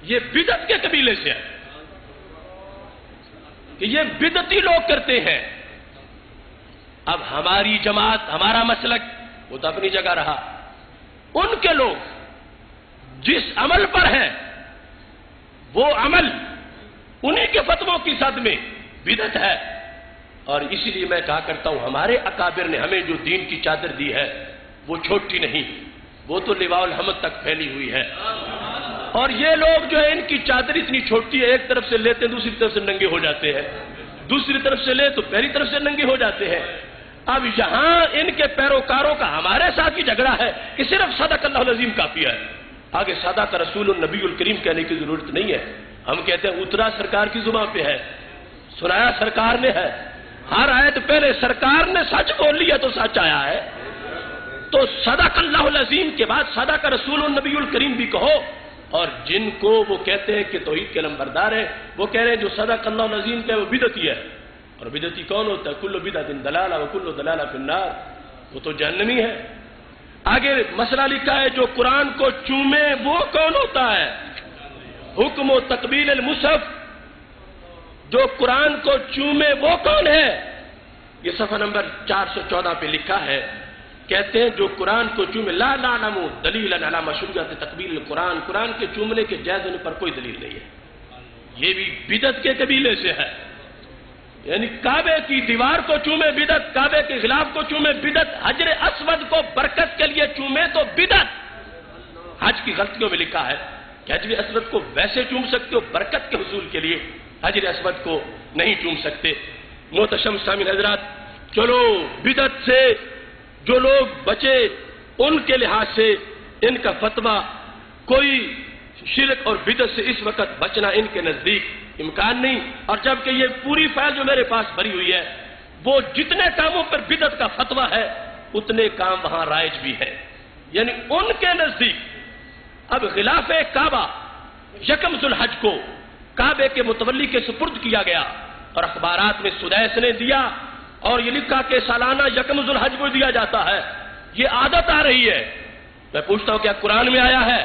یہ بدعت کے قبیلے سے ہے کہ یہ بدعتی لوگ کرتے ہیں۔ اب ہماری جماعت، ہمارا مسلک وہ تو اپنی جگہ رہا، ان کے لوگ جس عمل پر ہیں وہ عمل انہی کے فتووں کی صد میں بدعت ہے، اور اسی لیے میں کہا کرتا ہوں ہمارے اکابر نے ہمیں جو دین کی چادر دی ہے وہ چھوٹی نہیں، وہ تو لواء الحمد تک پھیلی ہوئی ہے، اور یہ لوگ جو ہے ان کی چادر اتنی چھوٹی ہے، ایک طرف سے لیتے دوسری طرف سے ننگے ہو جاتے ہیں، دوسری طرف سے لے تو پہلی طرف سے ننگے ہو جاتے ہیں۔ اب یہاں ان کے پیروکاروں کا ہمارے ساتھ ہی جھگڑا ہے کہ صرف صدق اللہ العظیم کافی ہے، آگے صدق رسول النبی الکریم کہنے کی ضرورت نہیں ہے۔ ہم کہتے ہیں اترا سرکار کی زبان پہ ہے، سنایا سرکار نے ہے، ہر آیت پہلے سرکار نے سچ بول لیا تو سچ آیا ہے، تو صدق اللہ العظیم کے بعد صدق رسول النبی الکریم بھی کہو۔ اور جن کو وہ کہتے ہیں کہ توحید کے لمبردار ہیں، وہ کہہ رہے ہیں جو صدق اللہ العظیم پہ وہ بدعتی ہے، اور بدعتی کون ہوتا ہے؟ کل بدعت ضلالہ وکل ضلالہ فی النار، وہ تو جہنمی ہے۔ آگے مسئلہ لکھا ہے جو قرآن کو چومے وہ کون ہوتا ہے؟ حکم و تقبیل المصحف، جو قرآن کو چومے وہ کون ہے؟ یہ صفحہ نمبر 414 پہ لکھا ہے، کہتے ہیں جو قرآن کو چومے، لا نعلم دلیلا علی مشروعیت تقبیل القرآن، قرآن کے چومنے کے جائز ہونے پر کوئی دلیل نہیں ہے، یہ بھی بدعت کے قبیلے سے ہے۔ یعنی کعبے کی دیوار کو چومے بدعت، کعبے کے خلاف کو چومے بدعت، حجر اسود کو برکت کے لیے چومے تو بدعت۔ حج کی غلطیوں میں لکھا ہے کہ حجر اسود کو ویسے چوم سکتے ہو برکت کے حصول کے لیے، حجر اسود کو نہیں چوم سکتے۔ محتشم سامعین حضرات، چلو بدعت سے جو لوگ بچے ان کے لحاظ سے ان کا فتویٰ، کوئی شرک اور بدعت سے اس وقت بچنا ان کے نزدیک امکان نہیں، اور جبکہ یہ پوری فائل جو میرے پاس بھری ہوئی ہے وہ جتنے کاموں پر بدعت کا فتویٰ ہے اتنے کام وہاں رائج بھی ہیں، یعنی ان کے نزدیک اب غلاف کعبہ یکم ذو الحج کو کعبے کے متولی کے سپرد کیا گیا، اور اخبارات میں سدیس نے دیا اور یہ لکھا کہ سالانہ یکم ذو الحج کو دیا جاتا ہے، یہ عادت آ رہی ہے۔ میں پوچھتا ہوں کیا قرآن میں آیا ہے؟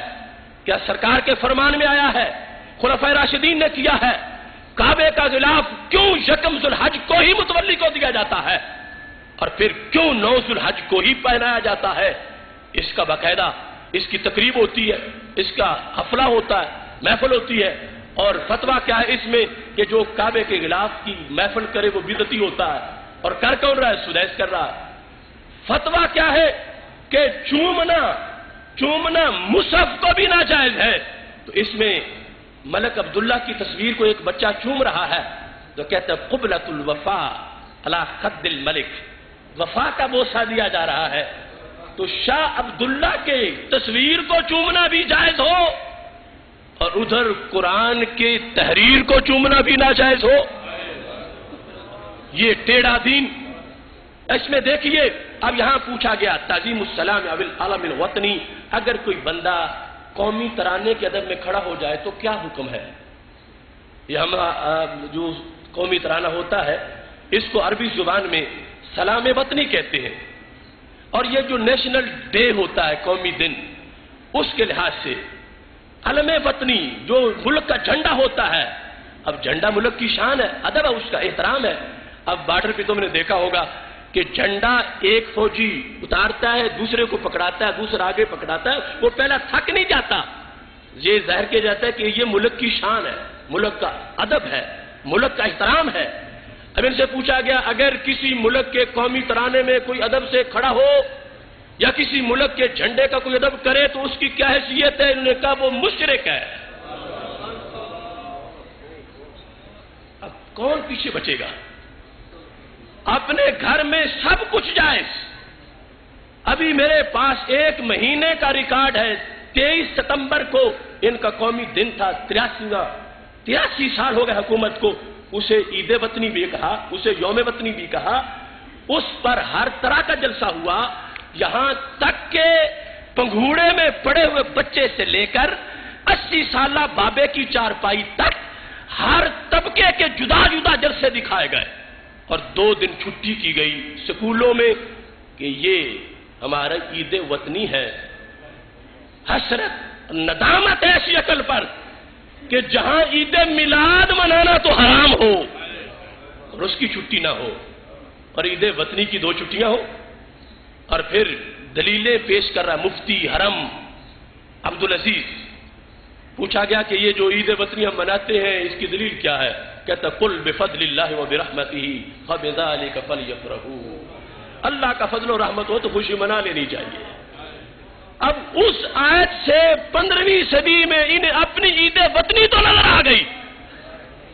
کیا سرکار کے فرمان میں آیا ہے؟ خلفائے راشدین نے کیا ہے؟ کعبے کا غلاف کیوں یکم ذو الحج کو ہی متولی کو دیا جاتا ہے، اور پھر کیوں 9 ذو الحج کو ہی پہنایا جاتا ہے؟ اس کا باقاعدہ اس کی تقریب ہوتی ہے، اس کا حفلہ ہوتا ہے، محفل ہوتی ہے، اور فتویٰ کیا ہے اس میں کہ جو کعبے کے غلاف کی محفل کرے وہ بدعتی ہوتا ہے، اور کر کون رہا ہے؟ سدیس کر رہا ہے۔ فتویٰ کیا ہے کہ چومنا مصحف کو بھی ناجائز ہے، تو اس میں ملک عبداللہ کی تصویر کو ایک بچہ چوم رہا ہے تو کہتا ہے قبلۃ الوفا علی خد الملک، وفا کا بوسہ دیا جا رہا ہے، تو شاہ عبداللہ کے تصویر کو چومنا بھی جائز ہو اور ادھر قرآن کے تحریر کو چومنا بھی ناجائز ہو، یہ ٹیڑھا دین۔ اس میں دیکھیے اب یہاں پوچھا گیا تعظیم السلام اب العالم الوطنی، اگر کوئی بندہ قومی ترانے کے ادب میں کھڑا ہو جائے تو کیا حکم ہے؟ یہ ہم جو قومی ترانہ ہوتا ہے اس کو عربی زبان میں سلام وطنی کہتے ہیں، اور یہ جو نیشنل ڈے ہوتا ہے قومی دن، اس کے لحاظ سے علم وطنی جو ملک کا جھنڈا ہوتا ہے، اب جھنڈا ملک کی شان ہے، ادب ہے، اس کا احترام ہے۔ اب بارڈر پہ تم نے دیکھا ہوگا کہ جھنڈا ایک فوجی اتارتا ہے، دوسرے کو پکڑاتا ہے، دوسرا آگے پکڑاتا ہے، وہ پہلا تھک نہیں جاتا، یہ ظاہر کیا جاتا ہے کہ یہ ملک کی شان ہے، ملک کا ادب ہے، ملک کا احترام ہے۔ اب ان سے پوچھا گیا اگر کسی ملک کے قومی ترانے میں کوئی ادب سے کھڑا ہو یا کسی ملک کے جھنڈے کا کوئی ادب کرے تو اس کی کیا حیثیت ہے؟ انہوں نے کہا وہ مشرک ہے۔ اب کون پیچھے بچے گا؟ اپنے گھر میں سب کچھ جائز۔ ابھی میرے پاس 1 مہینے کا ریکارڈ ہے، 23 ستمبر کو ان کا قومی دن تھا، 83 سال ہو گئے حکومت کو، اسے عید وطنی بھی کہا، اسے یوم وطنی بھی کہا، اس پر ہر طرح کا جلسہ ہوا، یہاں تک کہ پنگھوڑے میں پڑے ہوئے بچے سے لے کر 80 سالہ بابے کی چارپائی تک ہر طبقے کے جدا جدا جلسے دکھائے گئے، اور 2 دن چھٹی کی گئی سکولوں میں کہ یہ ہمارا عید وطنی ہے۔ حسرت ندامت ہے ایسی عقل پر کہ جہاں عید میلاد منانا تو حرام ہو اور اس کی چھٹی نہ ہو، اور عید وطنی کی 2 چھٹیاں ہو۔ اور پھر دلیلیں پیش کر رہا مفتی حرم عبدالعزیز، پوچھا گیا کہ یہ جو عید وطنی ہم مناتے ہیں اس کی دلیل کیا ہے؟ کہتا قل بفضل اللہ وبرحمتہ فبذلک فلیفرحوا، اللہ کا فضل و رحمت ہو تو خوشی منا لینی چاہیے۔ اب اس آیت سے 15ویں صدی میں انہیں اپنی عید وطنی تو نظر آ گئی،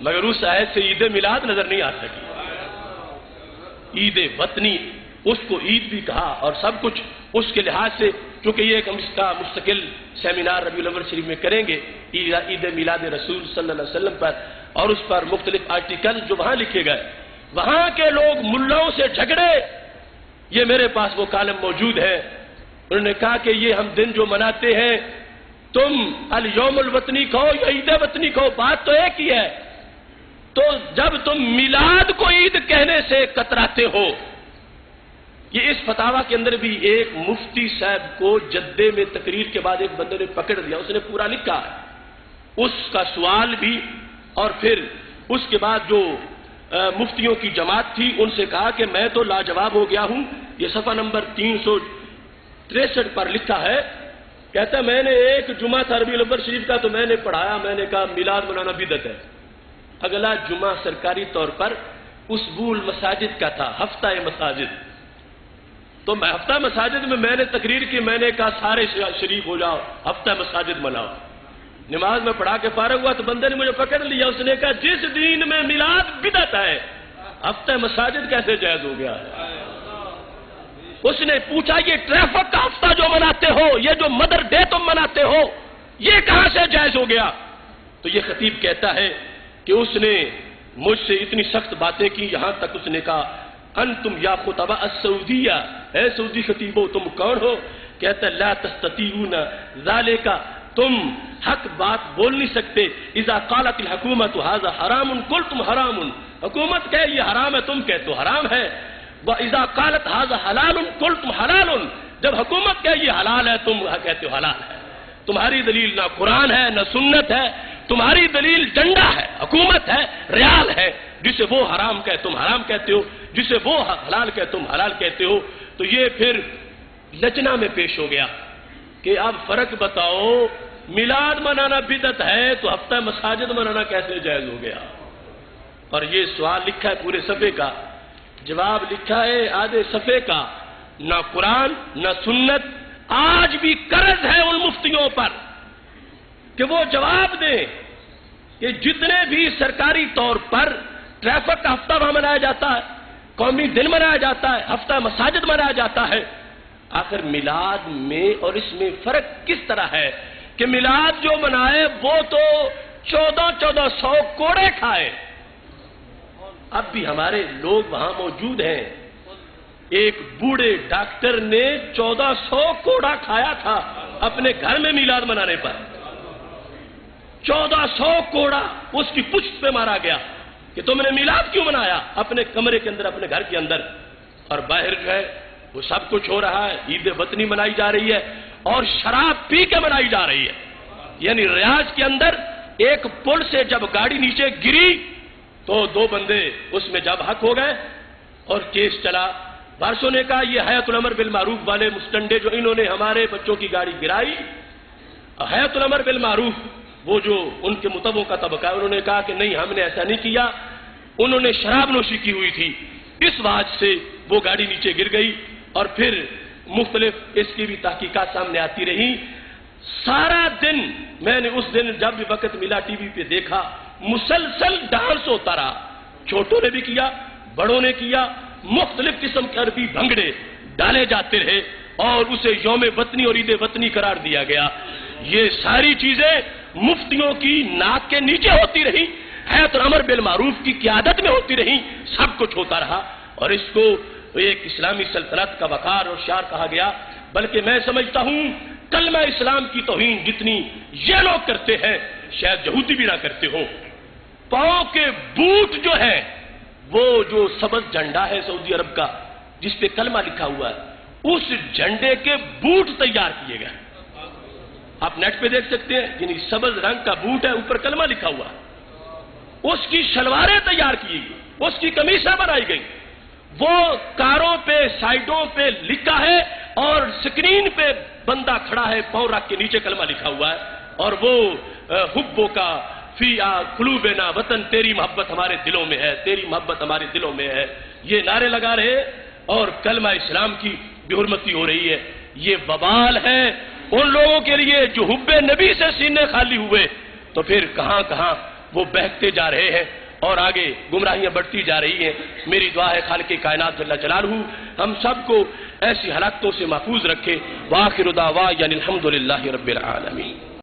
مگر اس آیت سے عید میلاد نظر نہیں آ سکی۔ عید وطنی اس کو عید بھی کہا اور سب کچھ اس کے لحاظ سے، چونکہ یہ ایک ہم اس کا مستقل سیمینار ربیع الاول شریف میں کریں گے عید میلاد رسول صلی اللہ علیہ وسلم پر، اور اس پر مختلف آرٹیکل جو وہاں لکھے گئے، وہاں کے لوگ ملاؤں سے جھگڑے۔ یہ میرے پاس وہ کالم موجود ہے، انہوں نے کہا کہ یہ ہم دن جو مناتے ہیں تم الیوم الوطنی کہو یا عید وطنی کہو، بات تو ایک ہی ہے۔ تو جب تم میلاد کو عید کہنے سے کتراتے ہو، یہ اس فتاوی کے اندر بھی ایک مفتی صاحب کو جدے میں تقریر کے بعد ایک بندے نے پکڑ لیا، اس نے پورا لکھا ہے اس کا سوال بھی، اور پھر اس کے بعد جو مفتیوں کی جماعت تھی ان سے کہا کہ میں تو لاجواب ہو گیا ہوں۔ یہ صفحہ نمبر 363 پر لکھا ہے، کہتا ہے میں نے ایک جمعہ تھا ربیع الاول شریف کا تو میں نے پڑھایا، میں نے کہا میلاد منانا بدعت ہے۔ اگلا جمعہ سرکاری طور پر اسبوع المساجد کا تھا، ہفتہ مساجد، تو میں ہفتہ مساجد میں نے تقریر کی، میں نے کہا سارے شریف ہو جاؤ، ہفتہ مساجد مناؤ۔ نماز میں پڑھا کے فارغ ہوا تو بندے نے مجھے پکڑ لیا، اس نے کہا جس دین میں میلاد بدعت ہے ہفتہ مساجد کیسے جائز ہو گیا ہے؟ اس نے پوچھا یہ ٹریفک کا ہفتہ جو مناتے ہو، یہ جو مدر ڈے تم مناتے ہو، یہ کہاں سے جائز ہو گیا؟ تو یہ خطیب کہتا ہے کہ اس نے مجھ سے اتنی سخت باتیں کی، یہاں تک اس نے کہا انتم یا خطباء السعودیہ، اے سعودی خطیبو تم کون ہو؟ کہتا لا تستطيعون ذلك، تم حق بات بول نہیں سکتے۔ اذا قالت الحکومت هذا حرام قلتم حرام، حکومت کہے یہ حرام ہے تم کہتے ہو حرام ہے۔ واذا قالت هذا حلال قلتم حلال، جب حکومت کہے یہ حلال ہے تم کہتے ہو حلال ہے۔ تمہاری دلیل نہ قرآن ہے نہ سنت ہے، تمہاری دلیل ڈنڈا ہے، حکومت ہے، ریال ہے، جسے وہ حرام کہے تم حرام کہتے ہو، جسے وہ حلال کہے تم حلال کہتے ہو۔ تو یہ پھر لجنا میں پیش ہو گیا کہ اب فرق بتاؤ، میلاد منانا بدعت ہے تو ہفتہ مساجد منانا کیسے جائز ہو گیا؟ اور یہ سوال لکھا ہے پورے صفحے کا، جواب لکھا ہے آدھے صفحے کا، نہ قرآن نہ سنت۔ آج بھی قرض ہے ان مفتیوں پر کہ وہ جواب دیں کہ جتنے بھی سرکاری طور پر ٹریفک کا ہفتہ وہاں منایا جاتا ہے، قومی دن منایا جاتا ہے، ہفتہ مساجد منایا جاتا ہے، آخر میلاد میں اور اس میں فرق کس طرح ہے کہ میلاد جو منائے وہ تو 1400 کوڑے کھائے۔ اب بھی ہمارے لوگ وہاں موجود ہیں، ایک بوڑھے ڈاکٹر نے 1400 کوڑا کھایا تھا اپنے گھر میں میلاد منانے پر، 1400 کوڑا اس کی پشت پہ مارا گیا کہ تم نے میلاد کیوں منایا اپنے کمرے کے اندر، اپنے گھر کے اندر، اور باہر جو ہے وہ سب کچھ ہو رہا ہے، عید وطنی منائی جا رہی ہے اور شراب پی کے منائی جا رہی ہے۔ یعنی ریاض کے اندر ایک پل سے جب گاڑی نیچے گری تو 2 بندے اس میں جب حق ہو گئے اور کیس چلا۔ بارشوں نے کہا یہ حیات الامر بالمعروف والے مستنڈے جو انہوں نے ہمارے بچوں کی گاڑی گرائی، حیات الامر بالمعروف وہ جو ان کے متبوں کا طبقہ ہے، انہوں نے کہا کہ نہیں ہم نے ایسا نہیں کیا، انہوں نے شراب نوشی کی ہوئی تھی، اس وجہ سے وہ گاڑی نیچے گر گئی، اور پھر مختلف اس کی بھی تحقیقات سامنے آتی رہی۔ سارا دن میں نے اس دن جب بھی وقت ملا ٹی وی پہ دیکھا، مسلسل ڈانس ہوتا رہا، چھوٹوں نے بھی کیا، بڑوں نے کیا، مختلف قسم کے عربی بھنگڑے ڈالے جاتے رہے اور اسے یوم وطنی اور عید وطنی قرار دیا گیا۔ یہ ساری چیزیں مفتیوں کی ناک کے نیچے ہوتی رہی، حیات الامر بالمعروف کی قیادت میں ہوتی رہی، سب کچھ ہوتا رہا، اور اس کو ایک اسلامی سلطنت کا وقار اور شعار کہا گیا۔ بلکہ میں سمجھتا ہوں کلمہ اسلام کی توہین جتنی یہ لوگ کرتے ہیں شاید یہودی بھی نہ کرتے ہوں۔ پاؤں کے بوٹ جو ہیں، وہ جو سبز جھنڈا ہے سعودی عرب کا جس پہ کلمہ لکھا ہوا ہے، اس جھنڈے کے بوٹ تیار کیے گئے، آپ نیٹ پہ دیکھ سکتے ہیں، یعنی سبز رنگ کا بوٹ ہے، اوپر کلمہ لکھا ہوا ہے، اس کی شلواریں تیار کی گئی، اس کی قمیصیں بنائی گئی، وہ کاروں پہ سائڈوں پہ لکھا ہے اور سکرین پہ بندہ کھڑا ہے، پاؤں رکھ کے نیچے کلمہ لکھا ہوا ہے، اور وہ حبوں کا فی قلوبنا، وطن تیری محبت ہمارے دلوں میں ہے، تیری محبت ہمارے دلوں میں ہے، یہ نعرے لگا رہے اور کلمہ اسلام کی بے حرمتی ہو رہی ہے۔ یہ وبال ہے ان لوگوں کے لیے جو حب نبی سے سینے خالی ہوئے تو پھر کہاں کہاں وہ بہکتے جا رہے ہیں اور آگے گمراہیاں بڑھتی جا رہی ہیں۔ میری دعا ہے خالق کائنات جل جلالہ ہم سب کو ایسی حالاتوں سے محفوظ رکھے۔ وآخر دعوانا الحمدللہ رب العالمین۔